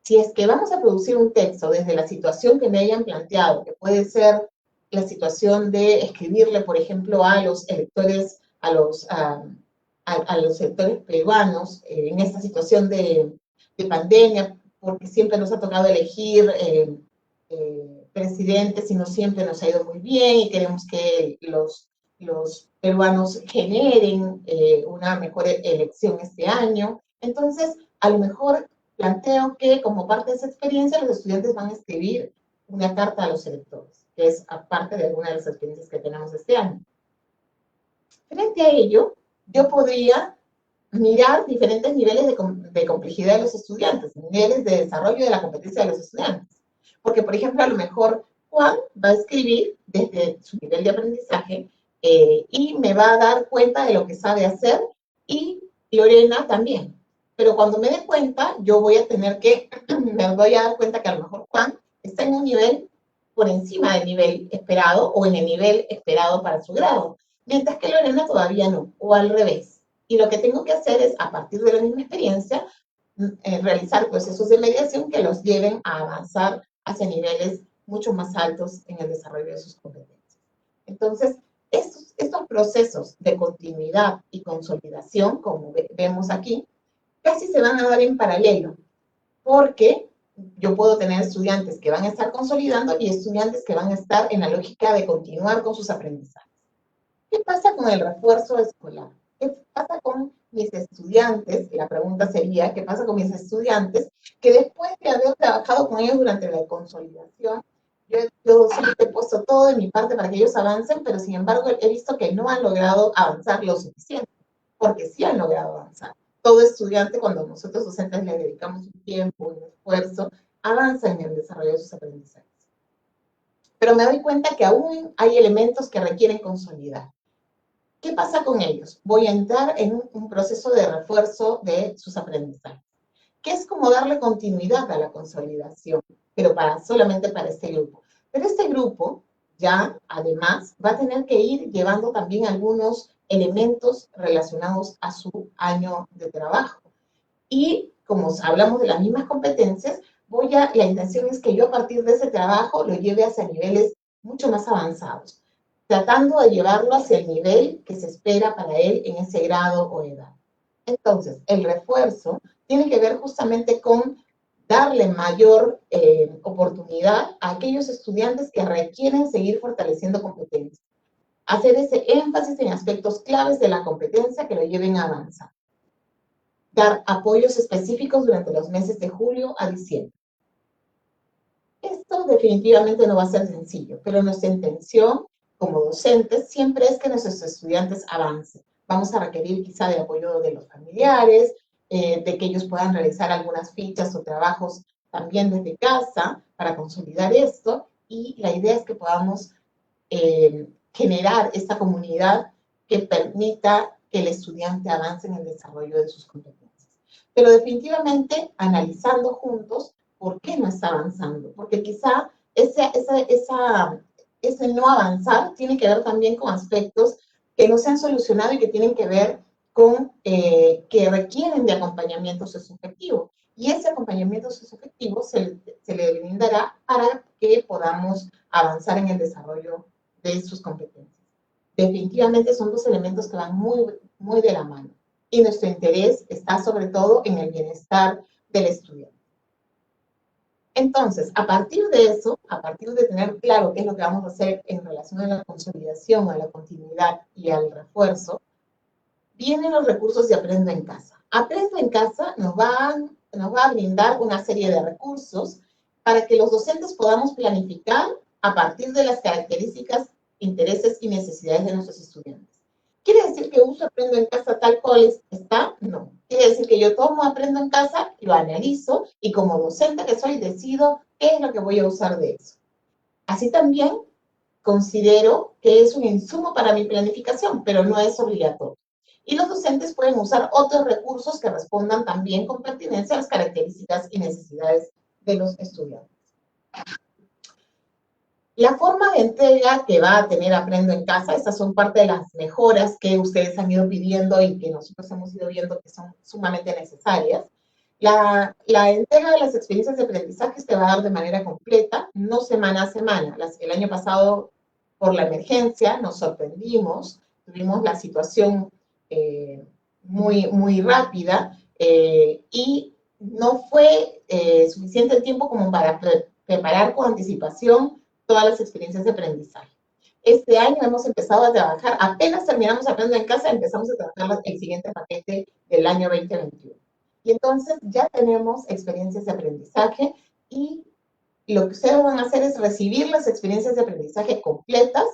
Si es que vamos a producir un texto desde la situación que me hayan planteado, que puede ser la situación de escribirle, por ejemplo, a los electores, a los electores peruanos en esta situación de pandemia, porque siempre nos ha tocado elegir presidentes y no siempre nos ha ido muy bien y queremos que los peruanos generen una mejor elección este año. Entonces, a lo mejor planteo que como parte de esa experiencia los estudiantes van a escribir una carta a los electores, que es aparte de alguna de las experiencias que tenemos este año. Frente a ello, yo podría mirar diferentes niveles de complejidad de los estudiantes, niveles de desarrollo de la competencia de los estudiantes. Porque, por ejemplo, a lo mejor Juan va a escribir desde su nivel de aprendizaje y me va a dar cuenta de lo que sabe hacer, y Lorena también. Pero cuando me dé cuenta, yo voy a tener que, me voy a dar cuenta que a lo mejor Juan está en un nivel por encima del nivel esperado o en el nivel esperado para su grado, mientras que Lorena todavía no, o al revés. Y lo que tengo que hacer es, a partir de la misma experiencia, realizar procesos de mediación que los lleven a avanzar hacia niveles mucho más altos en el desarrollo de sus competencias. Entonces, estos procesos de continuidad y consolidación, como vemos aquí, casi se van a dar en paralelo, porque yo puedo tener estudiantes que van a estar consolidando y estudiantes que van a estar en la lógica de continuar con sus aprendizajes. ¿Qué pasa con el refuerzo escolar? ¿Qué pasa con mis estudiantes? La pregunta sería, ¿qué pasa con mis estudiantes que después de haber trabajado con ellos durante la consolidación, yo siempre he puesto todo de mi parte para que ellos avancen, pero sin embargo he visto que no han logrado avanzar lo suficiente, porque sí han logrado avanzar. Todo estudiante, cuando nosotros docentes le dedicamos un tiempo, un esfuerzo, avanza en el desarrollo de sus aprendizajes. Pero me doy cuenta que aún hay elementos que requieren consolidar. ¿Qué pasa con ellos? Voy a entrar en un proceso de refuerzo de sus aprendizajes, que es como darle continuidad a la consolidación, pero solamente para este grupo. Pero este grupo ya, además, va a tener que ir llevando también algunos elementos relacionados a su año de trabajo. Y como hablamos de las mismas competencias, la intención es que yo a partir de ese trabajo lo lleve hacia niveles mucho más avanzados, tratando de llevarlo hacia el nivel que se espera para él en ese grado o edad. Entonces, el refuerzo tiene que ver justamente con darle mayor oportunidad a aquellos estudiantes que requieren seguir fortaleciendo competencias. Hacer ese énfasis en aspectos claves de la competencia que lo lleven a avanzar. Dar apoyos específicos durante los meses de julio a diciembre. Esto definitivamente no va a ser sencillo, pero nuestra intención como docentes siempre es que nuestros estudiantes avancen. Vamos a requerir quizá de apoyo de los familiares, de que ellos puedan realizar algunas fichas o trabajos también desde casa para consolidar esto, y la idea es que podamos generar esta comunidad que permita que el estudiante avance en el desarrollo de sus competencias. Pero definitivamente analizando juntos por qué no está avanzando, porque quizá ese no avanzar tiene que ver también con aspectos que no se han solucionado y que tienen que ver con que requieren de acompañamiento socioafectivo. Y ese acompañamiento socioafectivo se le brindará para que podamos avanzar en el desarrollo de sus competencias. Definitivamente son dos elementos que van muy de la mano. Y nuestro interés está sobre todo en el bienestar del estudiante. Entonces, a partir de eso, a partir de tener claro qué es lo que vamos a hacer en relación a la consolidación, a la continuidad y al refuerzo, vienen los recursos de Aprendo en Casa. Aprendo en Casa nos va a brindar una serie de recursos para que los docentes podamos planificar a partir de las características, intereses y necesidades de nuestros estudiantes. ¿Quiere decir que uso Aprendo en Casa tal cual está? No. Quiere decir que yo tomo Aprendo en Casa, lo analizo y como docente que soy decido qué es lo que voy a usar de eso. Así también considero que es un insumo para mi planificación, pero no es obligatorio. Y los docentes pueden usar otros recursos que respondan también con pertinencia a las características y necesidades de los estudiantes. La forma de entrega que va a tener Aprendo en Casa, estas son parte de las mejoras que ustedes han ido pidiendo y que nosotros hemos ido viendo que son sumamente necesarias. La entrega de las experiencias de aprendizaje se va a dar de manera completa, no semana a semana. El año pasado por la emergencia, nos sorprendimos, tuvimos la situación muy rápida y no fue suficiente el tiempo como para preparar con anticipación todas las experiencias de aprendizaje. Este año hemos empezado a trabajar, apenas terminamos Aprendo en Casa, empezamos a trabajar el siguiente paquete del año 2021. Y entonces ya tenemos experiencias de aprendizaje y lo que ustedes van a hacer es recibir las experiencias de aprendizaje completas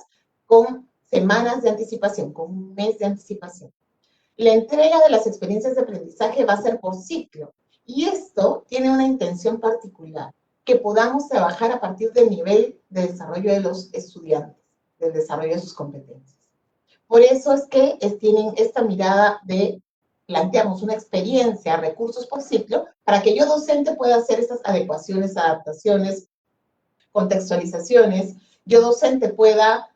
con semanas de anticipación, con un mes de anticipación. La entrega de las experiencias de aprendizaje va a ser por ciclo y esto tiene una intención particular, que podamos trabajar a partir del nivel de desarrollo de los estudiantes, del desarrollo de sus competencias. Por eso es que tienen esta mirada de planteamos una experiencia, recursos por ciclo, para que yo docente pueda hacer estas adecuaciones, adaptaciones, contextualizaciones, yo docente pueda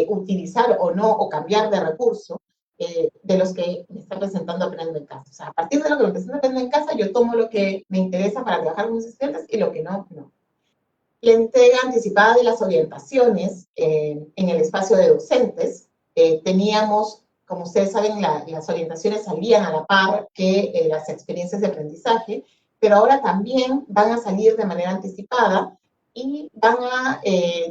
utilizar o no, o cambiar de recurso de los que me está presentando Aprendo en Casa. O sea, a partir de lo que me presenta Aprendo en Casa, yo tomo lo que me interesa para trabajar con mis estudiantes y lo que no, no. La entrega anticipada de las orientaciones en el espacio de docentes, teníamos, como ustedes saben, las orientaciones salían a la par que las experiencias de aprendizaje, pero ahora también van a salir de manera anticipada y van a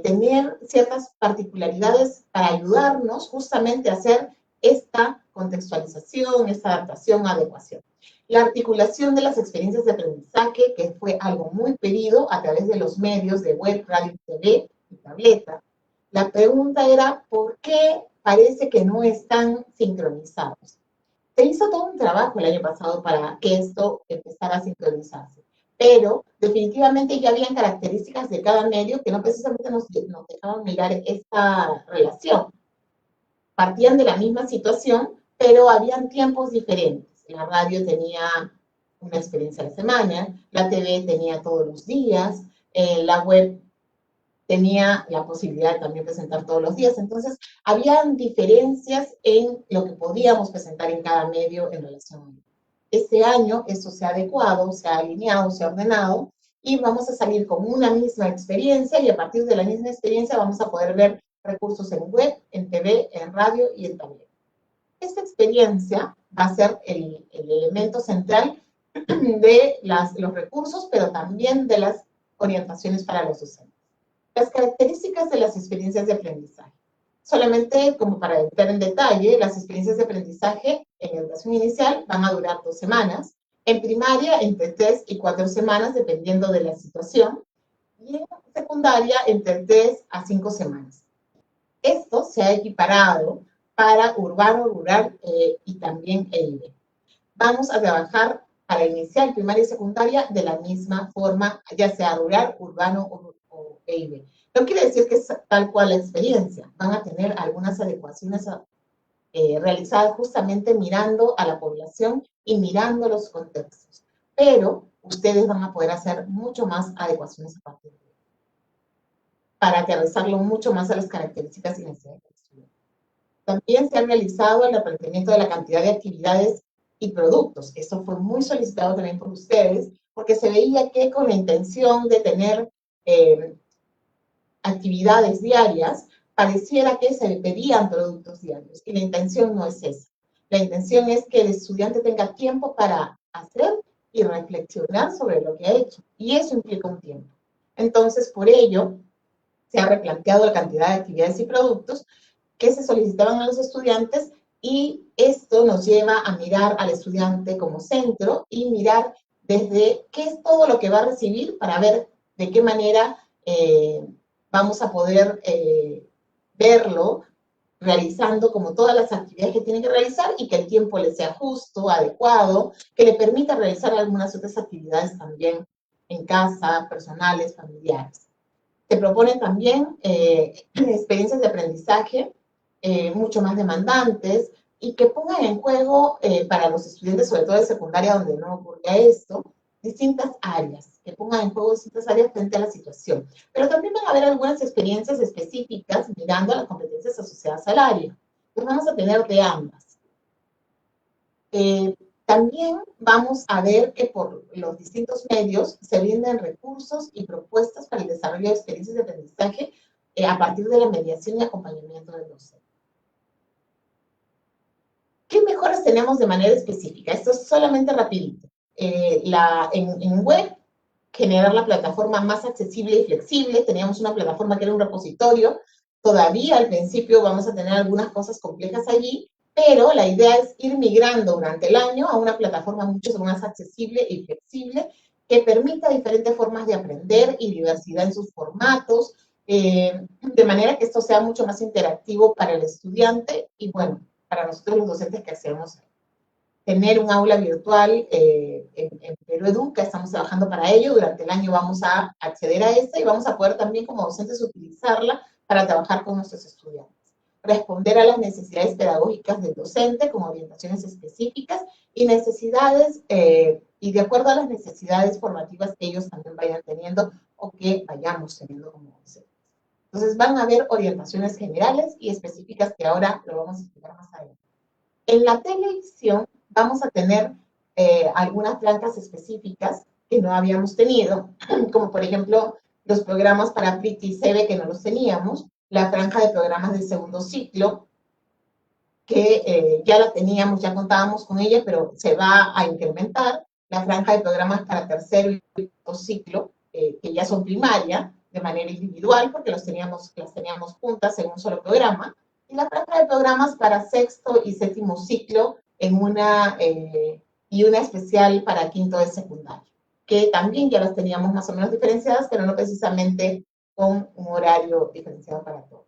tener ciertas particularidades para ayudarnos justamente a hacer esta contextualización, esta adaptación, adecuación. La articulación de las experiencias de aprendizaje, que fue algo muy pedido a través de los medios de web, radio, TV y tableta. La pregunta era, ¿por qué parece que no están sincronizados? Se hizo todo un trabajo el año pasado para que esto empezara a sincronizarse, pero definitivamente ya habían características de cada medio que no precisamente nos dejaban mirar esta relación. Partían de la misma situación, pero habían tiempos diferentes. La radio tenía una experiencia a la semana, la TV tenía todos los días, la web tenía la posibilidad de también presentar todos los días. Entonces, habían diferencias en lo que podíamos presentar en cada medio en relación a ello. Este año esto se ha adecuado, se ha alineado, se ha ordenado y vamos a salir con una misma experiencia y a partir de la misma experiencia vamos a poder ver recursos en web, en TV, en radio y en tableta. Esta experiencia va a ser el elemento central de los recursos, pero también de las orientaciones para los docentes. Las características de las experiencias de aprendizaje. Solamente como para entrar en detalle, las experiencias de aprendizaje en educación inicial van a durar 2 semanas, en primaria entre 3 y 4 semanas, dependiendo de la situación, y en secundaria entre 3 a 5 semanas. Esto se ha equiparado para urbano, rural y también EIB. Vamos a trabajar para inicial, primaria y secundaria de la misma forma, ya sea rural, urbano o EIB. No quiere decir que es tal cual la experiencia. Van a tener algunas adecuaciones realizadas justamente mirando a la población y mirando los contextos. Pero ustedes van a poder hacer mucho más adecuaciones a partir de ello, para aterrizarlo mucho más a las características y necesidades del estudiante. También se ha realizado el replanteamiento de la cantidad de actividades y productos. Esto fue muy solicitado también por ustedes, porque se veía que con la intención de tener actividades diarias, pareciera que se le pedían productos diarios, y la intención no es esa. La intención es que el estudiante tenga tiempo para hacer y reflexionar sobre lo que ha hecho, y eso implica un tiempo. Entonces, por ello, se ha replanteado la cantidad de actividades y productos que se solicitaban a los estudiantes, y esto nos lleva a mirar al estudiante como centro y mirar desde qué es todo lo que va a recibir para ver de qué manera vamos a poder verlo realizando como todas las actividades que tiene que realizar y que el tiempo le sea justo, adecuado, que le permita realizar algunas otras actividades también en casa, personales, familiares. Se proponen también experiencias de aprendizaje mucho más demandantes y que pongan en juego para los estudiantes, sobre todo de secundaria donde no ocurría esto, distintas áreas, que pongan en juego distintas áreas frente a la situación. Pero también van a haber algunas experiencias específicas mirando a las competencias asociadas al área. Entonces vamos a tener de ambas. También vamos a ver que por los distintos medios se brindan recursos y propuestas para el desarrollo de experiencias de aprendizaje a partir de la mediación y acompañamiento del docente. ¿Qué mejoras tenemos de manera específica? Esto es solamente rapidito. En web, generar la plataforma más accesible y flexible. Teníamos una plataforma que era un repositorio. Todavía al principio vamos a tener algunas cosas complejas allí, pero la idea es ir migrando durante el año a una plataforma mucho más accesible y flexible que permita diferentes formas de aprender y diversidad en sus formatos, de manera que esto sea mucho más interactivo para el estudiante y, bueno, para nosotros los docentes que hacemos tener un aula virtual en Perú Educa, estamos trabajando para ello, durante el año vamos a acceder a esta y vamos a poder también como docentes utilizarla para trabajar con nuestros estudiantes. Responder a las necesidades pedagógicas del docente con orientaciones específicas y necesidades, y de acuerdo a las necesidades formativas que ellos también vayan teniendo o que vayamos teniendo como docentes. Entonces van a haber orientaciones generales y específicas que ahora lo vamos a explicar más adelante. En la televisión vamos a tener algunas franjas específicas que no habíamos tenido, como por ejemplo los programas para PRIT y CB que no los teníamos, la franja de programas de segundo ciclo, que ya la teníamos, ya contábamos con ella, pero se va a incrementar, la franja de programas para tercero y cuarto ciclo, que ya son primaria, de manera individual, porque las teníamos juntas en un solo programa, y la franja de programas para sexto y séptimo ciclo y una especial para quinto de secundaria, que también ya las teníamos más o menos diferenciadas, pero no precisamente con un horario diferenciado para todos.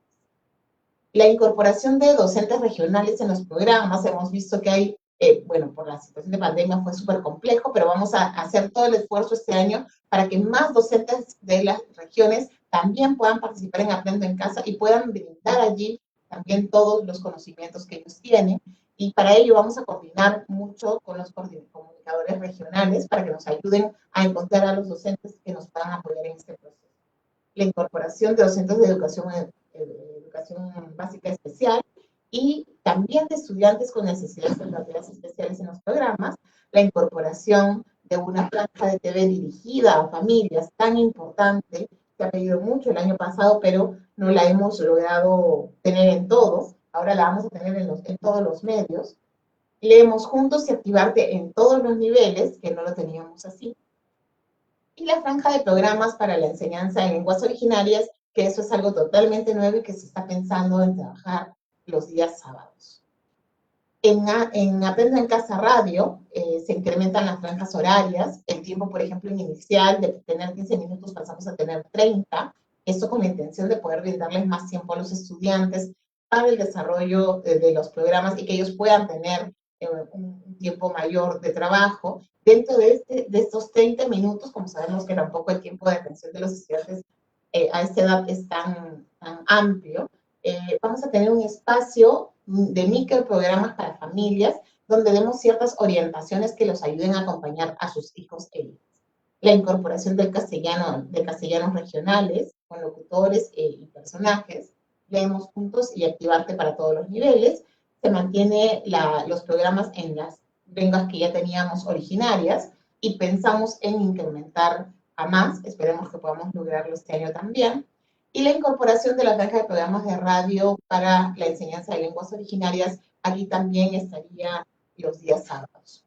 La incorporación de docentes regionales en los programas, hemos visto que hay, bueno, por la situación de pandemia fue súper complejo, pero vamos a hacer todo el esfuerzo este año para que más docentes de las regiones también puedan participar en Aprendo en Casa y puedan brindar allí también todos los conocimientos que ellos tienen. Y para ello vamos a coordinar mucho con los comunicadores regionales para que nos ayuden a encontrar a los docentes que nos puedan apoyar en este proceso. La incorporación de docentes de educación básica especial y también de estudiantes con necesidades educativas especiales en los programas, la incorporación de una franja de TV dirigida a familias tan importante, se ha pedido mucho el año pasado, pero no la hemos logrado tener en todos, ahora la vamos a tener en todos los medios. Leemos juntos y activarte en todos los niveles, que no lo teníamos así. Y la franja de programas para la enseñanza de lenguas originarias, que eso es algo totalmente nuevo y que se está pensando en trabajar los días sábados. En Aprendo en Casa Radio se incrementan las franjas horarias, el tiempo, por ejemplo, inicial de tener 15 minutos pasamos a tener 30, esto con la intención de poder brindarles más tiempo a los estudiantes para el desarrollo de los programas y que ellos puedan tener un tiempo mayor de trabajo. Dentro de estos 30 minutos, como sabemos que tampoco el tiempo de atención de los estudiantes a esta edad es tan amplio, vamos a tener un espacio de microprogramas para familias donde demos ciertas orientaciones que los ayuden a acompañar a sus hijos e hijas. La incorporación de castellanos regionales con locutores y personajes, leemos juntos y activarte para todos los niveles, se mantiene los programas en las lenguas que ya teníamos originarias y pensamos en incrementar a más, esperemos que podamos lograrlo este año también, y la incorporación de la franja de programas de radio para la enseñanza de lenguas originarias, aquí también estaría los días sábados.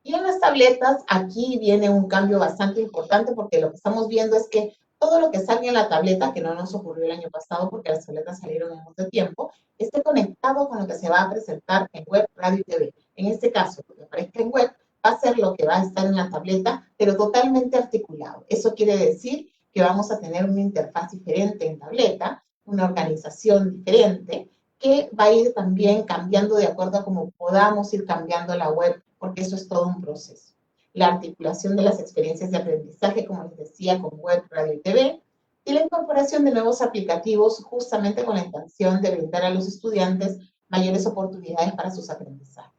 Y en las tabletas, aquí viene un cambio bastante importante porque lo que estamos viendo es que todo lo que salga en la tableta, que no nos ocurrió el año pasado porque las tabletas salieron en otro tiempo, esté conectado con lo que se va a presentar en web, radio y TV. En este caso, lo que aparezca en web va a ser lo que va a estar en la tableta, pero totalmente articulado. Eso quiere decir que vamos a tener una interfaz diferente en tableta, una organización diferente, que va a ir también cambiando de acuerdo a cómo podamos ir cambiando la web, porque eso es todo un proceso. La articulación de las experiencias de aprendizaje, como les decía, con web, radio y TV, y la incorporación de nuevos aplicativos justamente con la intención de brindar a los estudiantes mayores oportunidades para sus aprendizajes.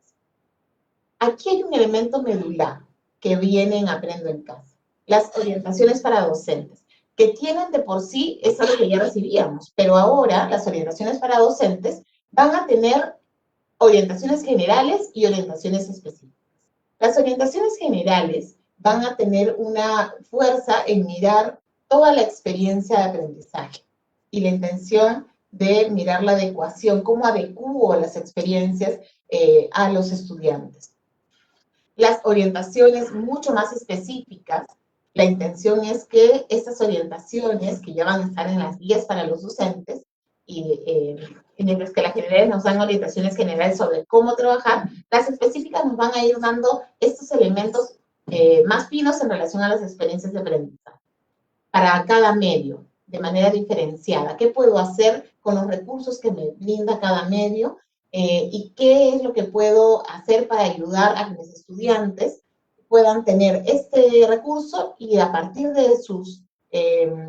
Aquí hay un elemento medular que viene en Aprendo en Casa, las orientaciones para docentes, que tienen de por sí, es algo que ya recibíamos, pero ahora las orientaciones para docentes van a tener orientaciones generales y orientaciones específicas. Las orientaciones generales van a tener una fuerza en mirar toda la experiencia de aprendizaje. y la intención de mirar la adecuación, cómo adecuo las experiencias a los estudiantes. Las orientaciones mucho más específicas, la intención es que estas orientaciones que ya van a estar en las guías para los docentes, y mientras que las generales nos dan orientaciones generales sobre cómo trabajar, las específicas nos van a ir dando estos elementos más finos en relación a las experiencias de aprendizaje para cada medio, de manera diferenciada. ¿Qué puedo hacer con los recursos que me brinda cada medio? Y qué es lo que puedo hacer para ayudar a que mis estudiantes puedan tener este recurso y a partir de sus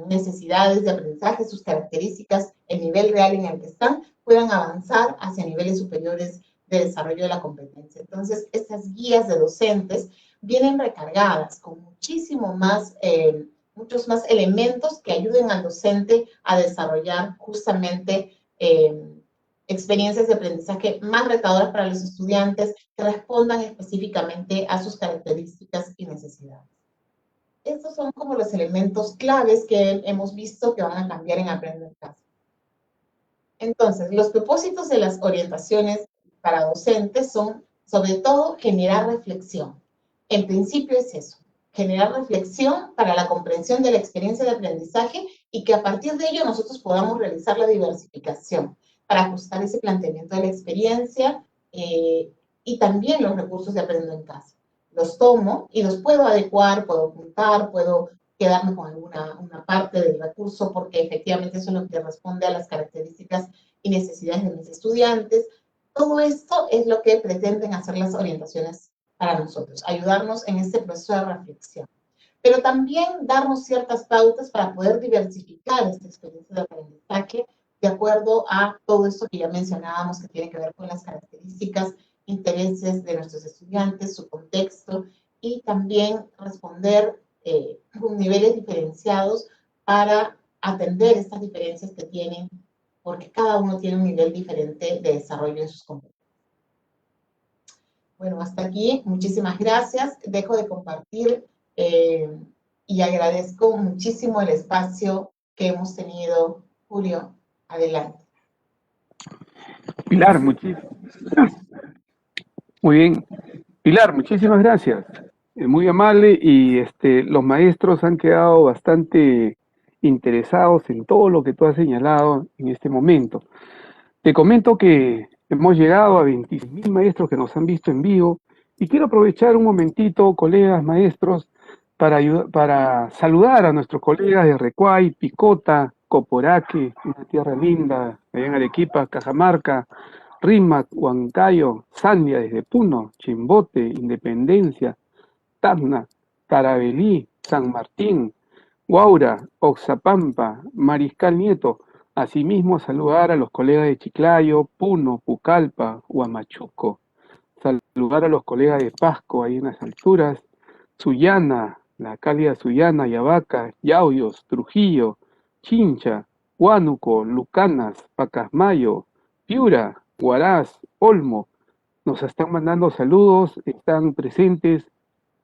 necesidades de aprendizaje, sus características, el nivel real en el que están, puedan avanzar hacia niveles superiores de desarrollo de la competencia. Entonces, estas guías de docentes vienen recargadas con muchísimo más, muchos más elementos que ayuden al docente a desarrollar justamente experiencias de aprendizaje más retadoras para los estudiantes que respondan específicamente a sus características y necesidades. Estos son como los elementos claves que hemos visto que van a cambiar en Aprendo en Casa. Entonces, los propósitos de las orientaciones para docentes son, sobre todo, generar reflexión. En principio es eso, generar reflexión para la comprensión de la experiencia de aprendizaje y que a partir de ello nosotros podamos realizar la diversificación para ajustar ese planteamiento de la experiencia y también los recursos de Aprendo en Casa. Los tomo y los puedo adecuar, puedo apuntar, puedo quedarme con una parte del recurso porque efectivamente eso es lo que responde a las características y necesidades de mis estudiantes. Todo esto es lo que pretenden hacer las orientaciones para nosotros, ayudarnos en este proceso de reflexión. Pero también darnos ciertas pautas para poder diversificar esta experiencia de aprendizaje de acuerdo a todo esto que ya mencionábamos que tiene que ver con las características, intereses de nuestros estudiantes, su contexto, y también responder con niveles diferenciados para atender estas diferencias que tienen, porque cada uno tiene un nivel diferente de desarrollo de sus competencias. Bueno, hasta aquí, muchísimas gracias. Dejo de compartir y agradezco muchísimo el espacio que hemos tenido. Julio, adelante. Pilar, muy bien. Pilar, muchísimas gracias. Muy amable y los maestros han quedado bastante interesados en todo lo que tú has señalado en este momento. Te comento que hemos llegado a 26.000 maestros que nos han visto en vivo y quiero aprovechar un momentito, colegas maestros, para saludar a nuestros colegas de Recuay, Picota, Coporaque, una tierra linda, allá en Arequipa, Cajamarca, Rímac, Huancayo, Sandia desde Puno, Chimbote, Independencia, Tacna, Carabelí, San Martín, Huaura, Oxapampa, Mariscal Nieto. Asimismo, saludar a los colegas de Chiclayo, Puno, Pucallpa, Huamachuco. Saludar a los colegas de Pasco, ahí en las alturas, Sullana, la cálida Sullana, Yavaca, Yauyos, Trujillo, Chincha, Huánuco, Lucanas, Pacasmayo, Piura, Huaraz, Olmo. Nos están mandando saludos, están presentes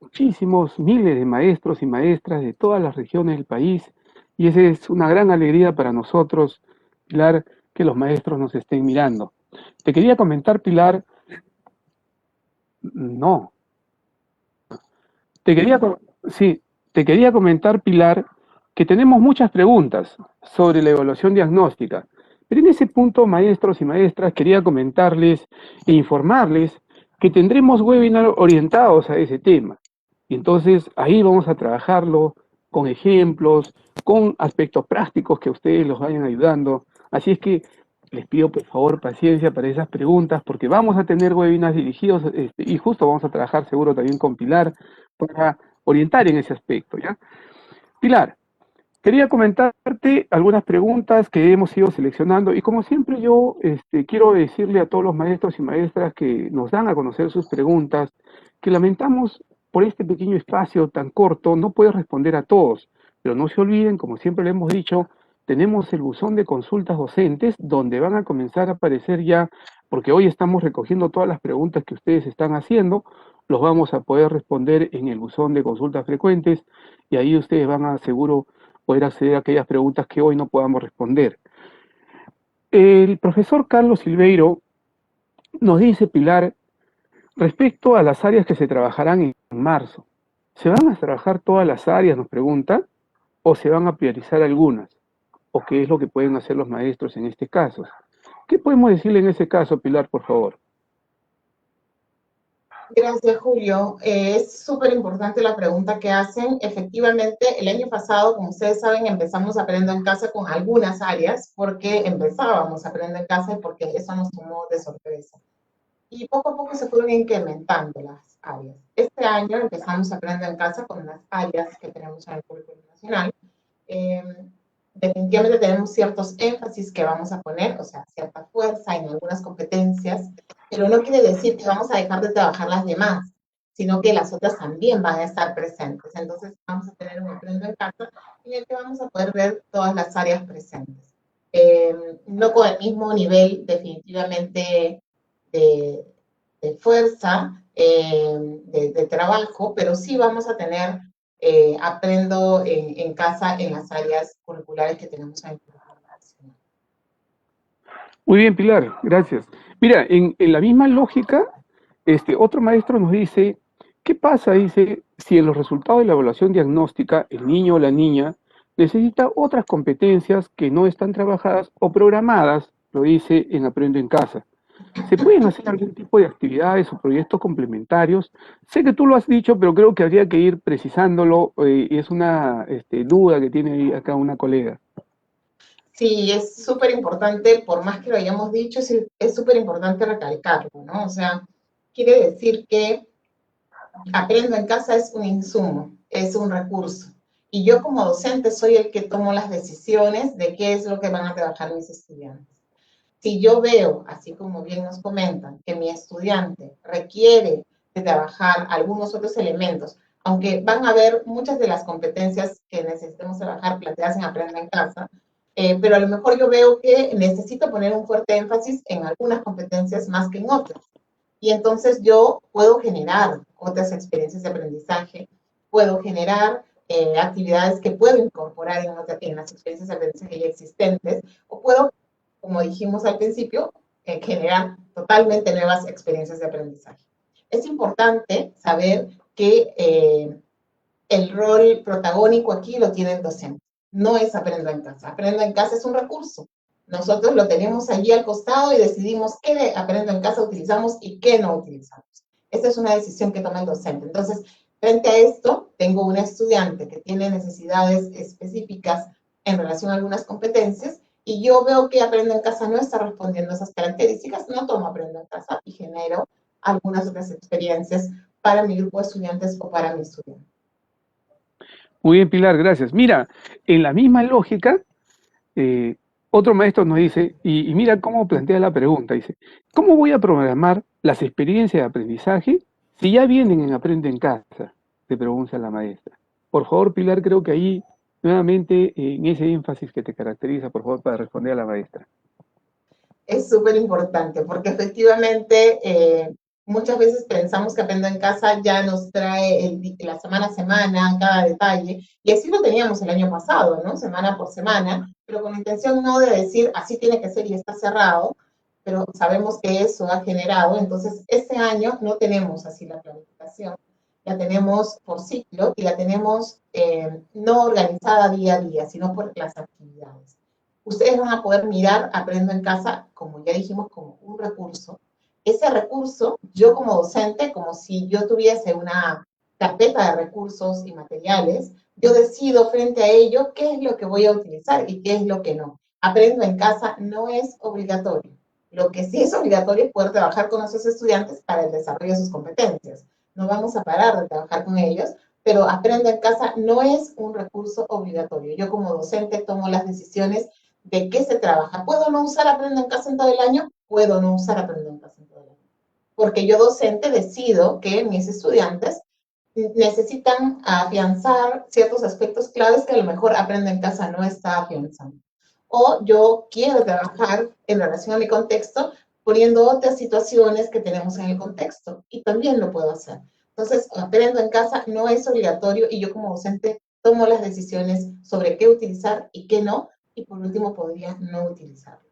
muchísimos, miles de maestros y maestras de todas las regiones del país, y esa es una gran alegría para nosotros, Pilar, que los maestros nos estén mirando. Te quería comentar, Pilar, no. Te quería comentar, Pilar, que tenemos muchas preguntas sobre la evaluación diagnóstica, pero en ese punto, maestros y maestras, quería comentarles e informarles que tendremos webinars orientados a ese tema. Y entonces ahí vamos a trabajarlo con ejemplos, con aspectos prácticos que ustedes los vayan ayudando. Así es que les pido por favor paciencia para esas preguntas, porque vamos a tener webinars dirigidos y justo vamos a trabajar seguro también con Pilar para orientar en ese aspecto, ¿ya? Pilar, quería comentarte algunas preguntas que hemos ido seleccionando y como siempre yo quiero decirle a todos los maestros y maestras que nos dan a conocer sus preguntas que lamentamos por este pequeño espacio tan corto no puede responder a todos, pero no se olviden, como siempre le hemos dicho, tenemos el buzón de consultas docentes donde van a comenzar a aparecer ya, porque hoy estamos recogiendo todas las preguntas que ustedes están haciendo, los vamos a poder responder en el buzón de consultas frecuentes y ahí ustedes van a seguro poder acceder a aquellas preguntas que hoy no podamos responder. el profesor Carlos Silveiro nos dice, Pilar, respecto a las áreas que se trabajarán en marzo, ¿se van a trabajar todas las áreas, nos pregunta, o se van a priorizar algunas? ¿O qué es lo que pueden hacer los maestros en este caso? ¿Qué podemos decirle en ese caso, Pilar, por favor? Gracias, Julio. Es súper importante la pregunta que hacen. Efectivamente, el año pasado, como ustedes saben, empezamos Aprendo en Casa con algunas áreas, porque empezábamos Aprendo en Casa y porque eso nos tomó de sorpresa. Y poco a poco se fueron incrementando las áreas. Este año empezamos Aprendo en Casa con las áreas que tenemos en el currículo nacional. Definitivamente tenemos ciertos énfasis que vamos a poner, o sea, cierta fuerza en algunas competencias, pero no quiere decir que vamos a dejar de trabajar las demás, sino que las otras también van a estar presentes. Entonces vamos a tener un Aprendo en Casa en el que vamos a poder ver todas las áreas presentes. No con el mismo nivel, definitivamente, de fuerza, de trabajo, pero sí vamos a tener Aprendo en Casa en las áreas curriculares que tenemos en el currículo nacional. Muy bien, Pilar, gracias. Mira, en la misma lógica, otro maestro nos dice, ¿qué pasa, dice, si en los resultados de la evaluación diagnóstica el niño o la niña necesita otras competencias que no están trabajadas o programadas, lo dice en Aprendo en Casa? ¿Se pueden hacer algún tipo de actividades o proyectos complementarios? Sé que tú lo has dicho, pero creo que habría que ir precisándolo, y es una duda que tiene ahí acá una colega. Sí, es súper importante, por más que lo hayamos dicho, es súper importante recalcarlo, ¿no? O sea, quiere decir que Aprendo en Casa es un insumo, es un recurso. Y yo como docente soy el que tomo las decisiones de qué es lo que van a trabajar mis estudiantes. Si yo veo, así como bien nos comentan, que mi estudiante requiere de trabajar algunos otros elementos, aunque van a haber muchas de las competencias que necesitemos trabajar planteadas en Aprendo en Casa, pero a lo mejor yo veo que necesito poner un fuerte énfasis en algunas competencias más que en otras. Y entonces yo puedo generar otras experiencias de aprendizaje, puedo generar actividades que puedo incorporar en las experiencias de aprendizaje ya existentes, o puedo, como dijimos al principio, generar totalmente nuevas experiencias de aprendizaje. Es importante saber que el rol protagónico aquí lo tiene el docente. No es Aprendo en Casa. Aprendo en Casa es un recurso. Nosotros lo tenemos allí al costado y decidimos qué de Aprendo en Casa utilizamos y qué no utilizamos. Esta es una decisión que toma el docente. Entonces, frente a esto, tengo una estudiante que tiene necesidades específicas en relación a algunas competencias y yo veo que Aprendo en Casa no está respondiendo a esas características, no tomo Aprendo en Casa y genero algunas otras experiencias para mi grupo de estudiantes o para mi estudiante. Muy bien, Pilar, gracias. Mira, en la misma lógica, otro maestro nos dice, y mira cómo plantea la pregunta, dice, ¿cómo voy a programar las experiencias de aprendizaje si ya vienen en Aprende en Casa? Le pregunta la maestra. Por favor, Pilar, creo que ahí, nuevamente, en ese énfasis que te caracteriza, por favor, para responder a la maestra. Es súper importante porque efectivamente muchas veces pensamos que Aprendo en Casa ya nos trae la semana a semana, cada detalle, y así lo teníamos el año pasado, ¿no? Semana por semana, pero con la intención no de decir así tiene que ser y está cerrado, pero sabemos que eso ha generado, entonces este año no tenemos así la planificación, la tenemos por ciclo y la tenemos no organizada día a día, sino por las actividades. Ustedes van a poder mirar Aprendo en Casa, como ya dijimos, como un recurso. Ese recurso, yo como docente, como si yo tuviese una carpeta de recursos y materiales, yo decido frente a ello qué es lo que voy a utilizar y qué es lo que no. Aprendo en Casa no es obligatorio. Lo que sí es obligatorio es poder trabajar con nuestros estudiantes para el desarrollo de sus competencias. No vamos a parar de trabajar con ellos, pero Aprendo en Casa no es un recurso obligatorio. Yo como docente tomo las decisiones de qué se trabaja. ¿Puedo no usar Aprendo en Casa en todo el año? Puedo no usar Aprendo en Casa en todo el año. Porque yo docente decido que mis estudiantes necesitan afianzar ciertos aspectos claves que a lo mejor Aprendo en Casa no está afianzando. O yo quiero trabajar en relación a mi contexto poniendo otras situaciones que tenemos en el contexto y también lo puedo hacer. Entonces, Aprendo en Casa no es obligatorio y yo como docente tomo las decisiones sobre qué utilizar y qué no, y por último podría no utilizarlo.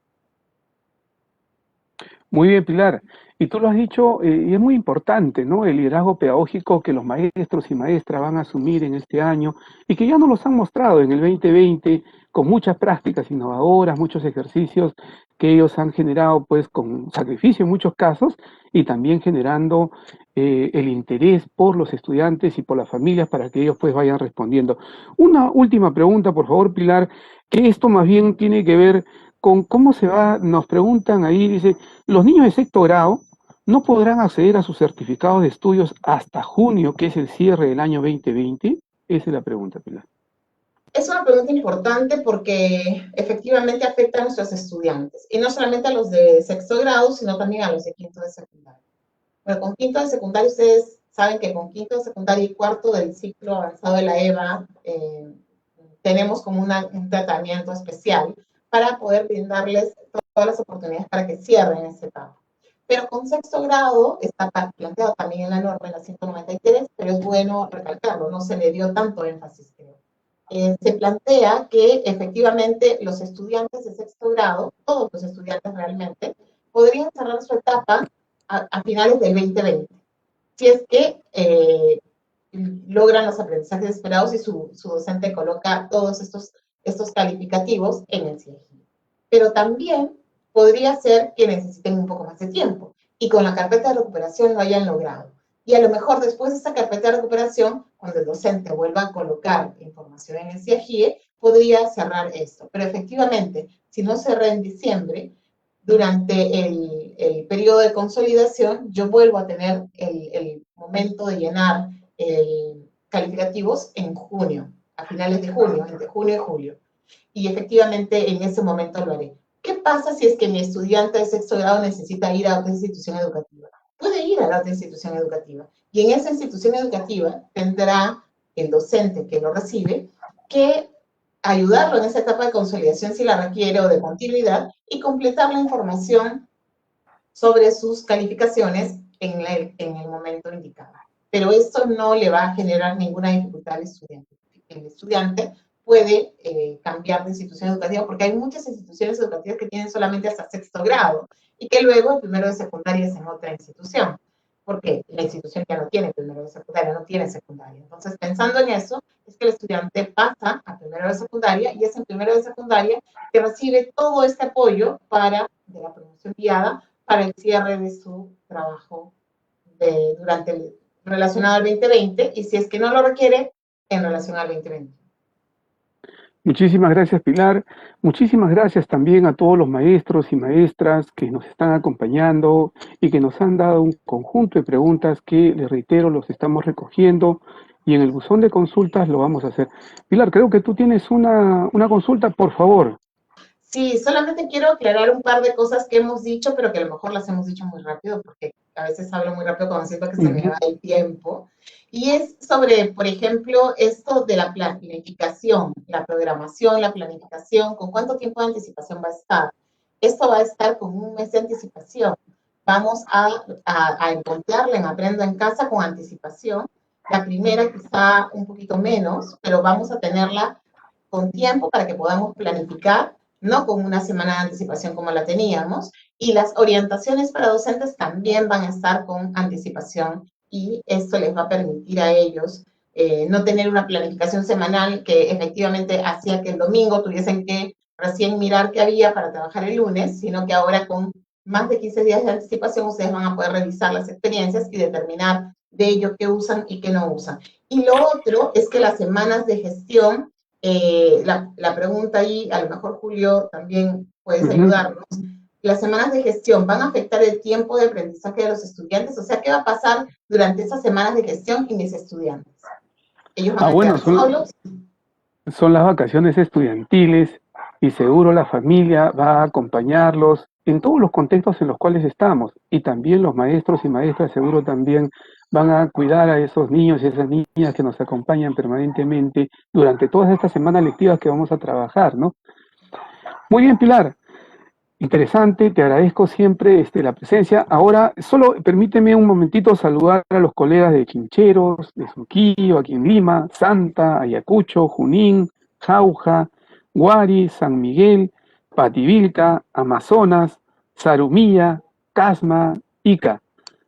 Muy bien, Pilar. Y tú lo has dicho, y es muy importante, ¿no? El liderazgo pedagógico que los maestros y maestras van a asumir en este año y que ya nos los han mostrado en el 2020 con muchas prácticas innovadoras, muchos ejercicios que ellos han generado, pues, con sacrificio en muchos casos y también generando el interés por los estudiantes y por las familias para que ellos, pues, vayan respondiendo. Una última pregunta, por favor, Pilar, que esto más bien tiene que ver con cómo se va, nos preguntan ahí, dice, los niños de sexto grado no podrán acceder a sus certificados de estudios hasta junio, que es el cierre del año 2020. Esa es la pregunta, Pilar. Es una pregunta importante porque efectivamente afecta a nuestros estudiantes, y no solamente a los de sexto grado, sino también a los de quinto de secundaria. Bueno, con quinto de secundaria, ustedes saben que con quinto de secundaria y cuarto del ciclo avanzado de la EVA, tenemos como un tratamiento especial para poder brindarles todas las oportunidades para que cierren esta etapa. Pero con sexto grado está planteado también en la norma, en la 193, pero es bueno recalcarlo, no se le dio tanto énfasis, creo. Se plantea que efectivamente los estudiantes de sexto grado, todos los estudiantes realmente, podrían cerrar su etapa a finales del 2020, si es que logran los aprendizajes esperados y su docente coloca todos estos calificativos en el CIEGI. Pero también podría ser que necesiten un poco más de tiempo y con la carpeta de recuperación lo hayan logrado. Y a lo mejor después de esta carpeta de recuperación, cuando el docente vuelva a colocar información en el CIEGI, podría cerrar esto. Pero efectivamente, si no cerré en diciembre, durante el periodo de consolidación, yo vuelvo a tener el momento de llenar calificativos en junio, a finales de junio, entre junio y julio. Y efectivamente en ese momento lo haré. ¿Qué pasa si es que mi estudiante de sexto grado necesita ir a otra institución educativa? Puede ir a la otra institución educativa. Y en esa institución educativa tendrá el docente que lo recibe que ayudarlo en esa etapa de consolidación si la requiere o de continuidad y completar la información sobre sus calificaciones en el momento indicado. Pero esto no le va a generar ninguna dificultad al estudiante. El estudiante puede cambiar de institución educativa porque hay muchas instituciones educativas que tienen solamente hasta sexto grado y que luego el primero de secundaria es en otra institución. Porque la institución ya no tiene primero de secundaria, no tiene secundaria. Entonces, pensando en eso, es que el estudiante pasa a primero de secundaria y es en primero de secundaria que recibe todo este apoyo de la promoción guiada para el cierre de su trabajo relacionado al 2020 y si es que no lo requiere, en relación al 2020. Muchísimas gracias, Pilar. Muchísimas gracias también a todos los maestros y maestras que nos están acompañando y que nos han dado un conjunto de preguntas que, les reitero, los estamos recogiendo y en el buzón de consultas lo vamos a hacer. Pilar, creo que tú tienes una consulta, por favor. Sí, solamente quiero aclarar un par de cosas que hemos dicho, pero que a lo mejor las hemos dicho muy rápido, porque a veces hablo muy rápido cuando siento que se me va el tiempo. Y es sobre, por ejemplo, esto de la planificación, la programación, la planificación, ¿con cuánto tiempo de anticipación va a estar? Esto va a estar con un mes de anticipación. Vamos a encontrarla en Aprendo en Casa con anticipación. La primera quizá un poquito menos, pero vamos a tenerla con tiempo para que podamos planificar, no con una semana de anticipación como la teníamos, y las orientaciones para docentes también van a estar con anticipación y esto les va a permitir a ellos no tener una planificación semanal que efectivamente hacía que el domingo tuviesen que recién mirar qué había para trabajar el lunes, sino que ahora con más de 15 días de anticipación ustedes van a poder revisar las experiencias y determinar de ello qué usan y qué no usan. Y lo otro es que las semanas de gestión, la pregunta ahí, a lo mejor Julio también puedes ayudarnos. Las semanas de gestión van a afectar el tiempo de aprendizaje de los estudiantes, o sea, ¿qué va a pasar durante esas semanas de gestión y mis estudiantes? ¿Ellos van a quedar solos? Son las vacaciones estudiantiles y seguro la familia va a acompañarlos en todos los contextos en los cuales estamos y también los maestros y maestras seguro también van a cuidar a esos niños y esas niñas que nos acompañan permanentemente durante todas estas semanas lectivas que vamos a trabajar, ¿no? Muy bien, Pilar. Interesante, te agradezco siempre la presencia. Ahora, solo permíteme un momentito saludar a los colegas de Chincheros, de Surquillo, aquí en Lima, Santa, Ayacucho, Junín, Jauja, Guari, San Miguel, Pativilca, Amazonas, Sarumilla, Casma, Ica.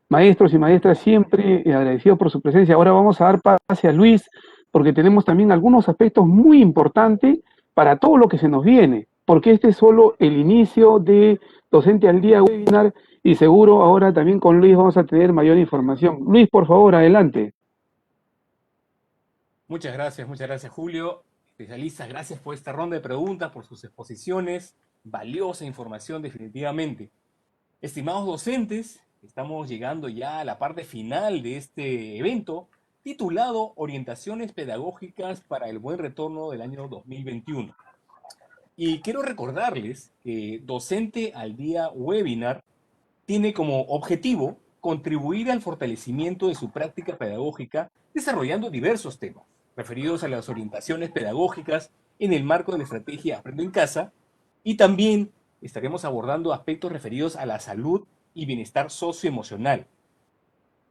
Maestros y maestras, siempre agradecidos por su presencia. Ahora vamos a dar pase a Luis, porque tenemos también algunos aspectos muy importantes para todo lo que se nos viene, porque este es solo el inicio de Docente al Día webinar, y seguro ahora también con Luis vamos a tener mayor información. Luis, por favor, adelante. Muchas gracias Julio. Especialistas, gracias por esta ronda de preguntas, por sus exposiciones. Valiosa información definitivamente. Estimados docentes, estamos llegando ya a la parte final de este evento titulado Orientaciones Pedagógicas para el Buen Retorno del año 2021. Y quiero recordarles que Docente al Día Webinar tiene como objetivo contribuir al fortalecimiento de su práctica pedagógica desarrollando diversos temas referidos a las orientaciones pedagógicas en el marco de la estrategia Aprendo en Casa, y también estaremos abordando aspectos referidos a la salud y bienestar socioemocional.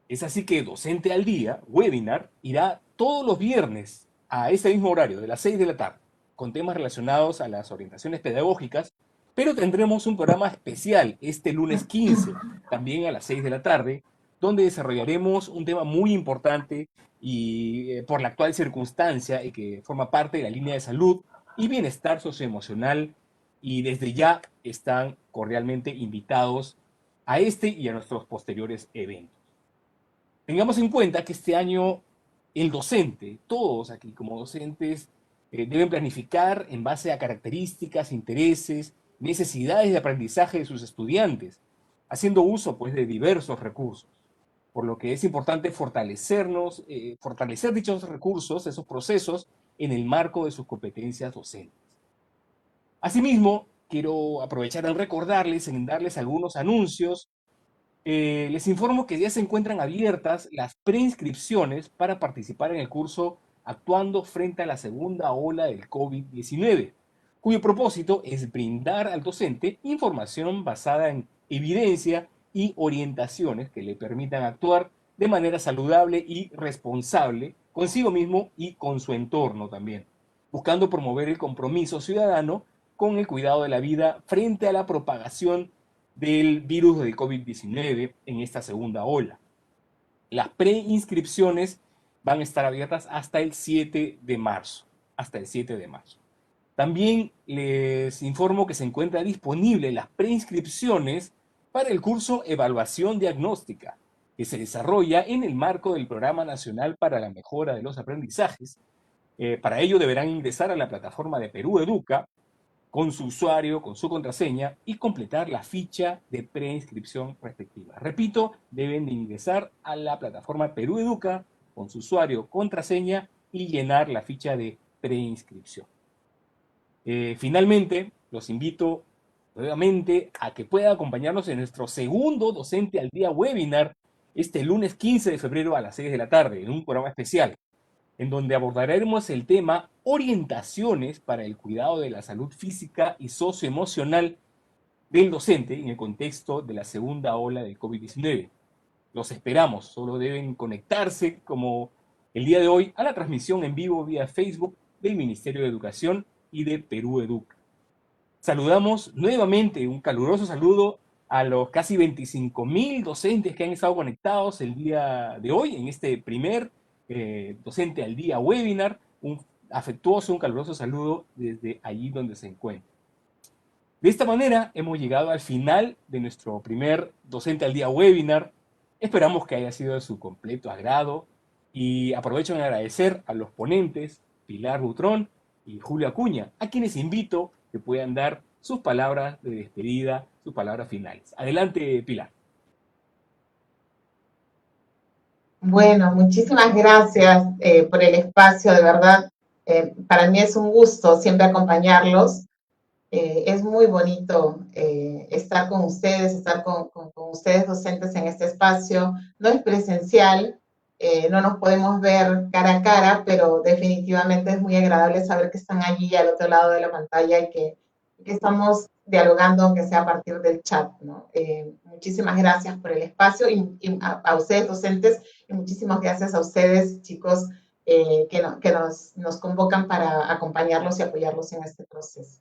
Es así que Docente al Día, webinar, irá todos los viernes a este mismo horario, de las 6 de la tarde, con temas relacionados a las orientaciones pedagógicas, pero tendremos un programa especial este lunes 15, también a las 6 de la tarde, donde desarrollaremos un tema muy importante y por la actual circunstancia y que forma parte de la línea de salud y bienestar socioemocional, y desde ya están cordialmente invitados a este y a nuestros posteriores eventos. Tengamos en cuenta que este año el docente, todos aquí como docentes, deben planificar en base a características, intereses, necesidades de aprendizaje de sus estudiantes, haciendo uso pues de diversos recursos, por lo que es importante fortalecer dichos recursos, esos procesos, en el marco de sus competencias docentes. Asimismo, quiero aprovechar en recordarles, en darles algunos anuncios. Les informo que ya se encuentran abiertas las preinscripciones para participar en el curso Actuando frente a la segunda ola del COVID-19, cuyo propósito es brindar al docente información basada en evidencia y orientaciones que le permitan actuar de manera saludable y responsable consigo mismo y con su entorno también, buscando promover el compromiso ciudadano con el cuidado de la vida frente a la propagación del virus del COVID-19 en esta segunda ola. Las preinscripciones van a estar abiertas hasta el 7 de marzo. Hasta el 7 de marzo. También les informo que se encuentra disponible las preinscripciones para el curso Evaluación Diagnóstica, que se desarrolla en el marco del Programa Nacional para la Mejora de los Aprendizajes. Para ello deberán ingresar a la plataforma de Perú Educa con su usuario, con su contraseña, y completar la ficha de preinscripción respectiva. Repito, deben de ingresar a la plataforma Perú Educa con su usuario, contraseña, y llenar la ficha de preinscripción. Finalmente, los invito nuevamente a que puedan acompañarnos en nuestro segundo Docente al Día webinar este lunes 15 de febrero a las 6 de la tarde, en un programa especial, en donde abordaremos el tema orientaciones para el cuidado de la salud física y socioemocional del docente en el contexto de la segunda ola del COVID-19. Los esperamos, solo deben conectarse como el día de hoy a la transmisión en vivo vía Facebook del Ministerio de Educación y de Perú Educa. Saludamos nuevamente, un caluroso saludo a los casi 25.000 docentes que han estado conectados el día de hoy en este primer Docente al Día webinar. Un afectuoso, un caluroso saludo desde allí donde se encuentra. De esta manera hemos llegado al final de nuestro primer Docente al Día webinar. Esperamos que haya sido de su completo agrado y aprovecho en agradecer a los ponentes Pilar Butrón y Julio Acuña, a quienes invito que puedan dar sus palabras de despedida, sus palabras finales. Adelante, Pilar. Bueno, muchísimas gracias por el espacio, de verdad. Para mí es un gusto siempre acompañarlos. Es muy bonito estar con ustedes, estar con ustedes docentes en este espacio. No es presencial, no nos podemos ver cara a cara, pero definitivamente es muy agradable saber que están allí al otro lado de la pantalla y que estamos dialogando, aunque sea a partir del chat, ¿no? Muchísimas gracias por el espacio y a ustedes docentes, y muchísimas gracias a ustedes chicos que nos convocan para acompañarlos y apoyarlos en este proceso.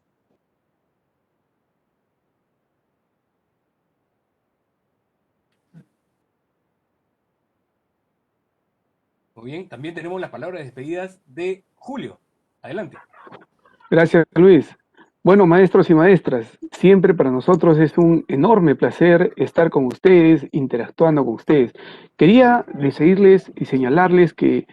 Muy bien, también tenemos las palabras de despedidas de Julio. Adelante. Gracias, Luis. Bueno, maestros y maestras, siempre para nosotros es un enorme placer estar con ustedes, interactuando con ustedes. Quería decirles y señalarles que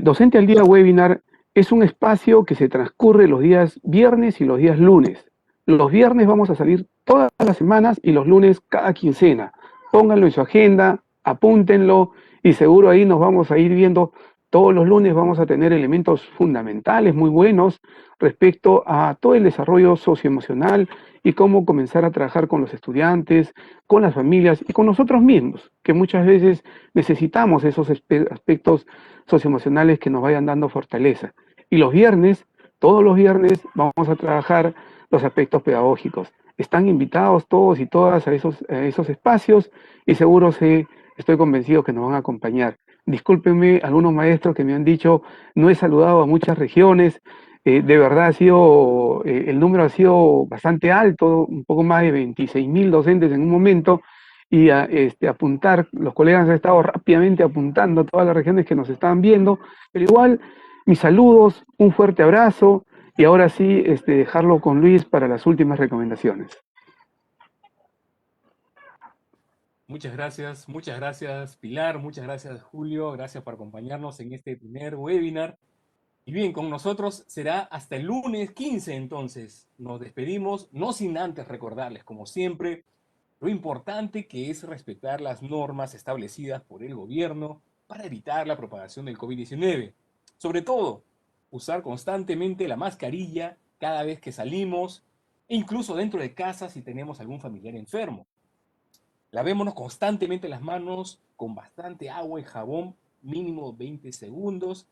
Docente al Día Webinar es un espacio que se transcurre los días viernes y los días lunes. Los viernes vamos a salir todas las semanas y los lunes cada quincena. Pónganlo en su agenda, apúntenlo y seguro ahí nos vamos a ir viendo. Todos los lunes vamos a tener elementos fundamentales muy buenos respecto a todo el desarrollo socioemocional y cómo comenzar a trabajar con los estudiantes, con las familias y con nosotros mismos, que muchas veces necesitamos esos aspectos socioemocionales que nos vayan dando fortaleza. Y los viernes, todos los viernes, vamos a trabajar los aspectos pedagógicos. Están invitados todos y todas a esos espacios y seguro estoy convencido que nos van a acompañar. Discúlpenme algunos maestros que me han dicho, no he saludado a muchas regiones, de verdad el número ha sido bastante alto, un poco más de 26.000 docentes en un momento, y apuntar, los colegas han estado rápidamente apuntando a todas las regiones que nos estaban viendo, pero igual, mis saludos, un fuerte abrazo, y ahora sí, dejarlo con Luis para las últimas recomendaciones. Muchas gracias Pilar, muchas gracias Julio, gracias por acompañarnos en este primer webinar. Y bien, con nosotros será hasta el lunes 15 entonces. Nos despedimos, no sin antes recordarles, como siempre, lo importante que es respetar las normas establecidas por el gobierno para evitar la propagación del COVID-19. Sobre todo, usar constantemente la mascarilla cada vez que salimos, e incluso dentro de casa si tenemos algún familiar enfermo. Lavémonos constantemente las manos con bastante agua y jabón, mínimo 20 segundos.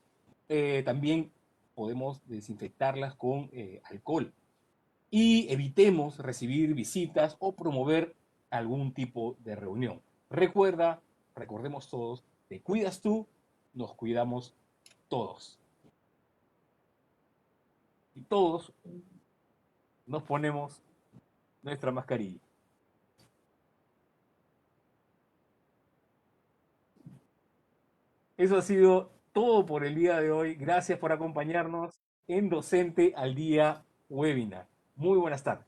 También podemos desinfectarlas con alcohol. Y evitemos recibir visitas o promover algún tipo de reunión. Recordemos todos, te cuidas tú, nos cuidamos todos. Y todos nos ponemos nuestra mascarilla. Eso ha sido todo por el día de hoy. Gracias por acompañarnos en Docente al Día Webinar. Muy buenas tardes.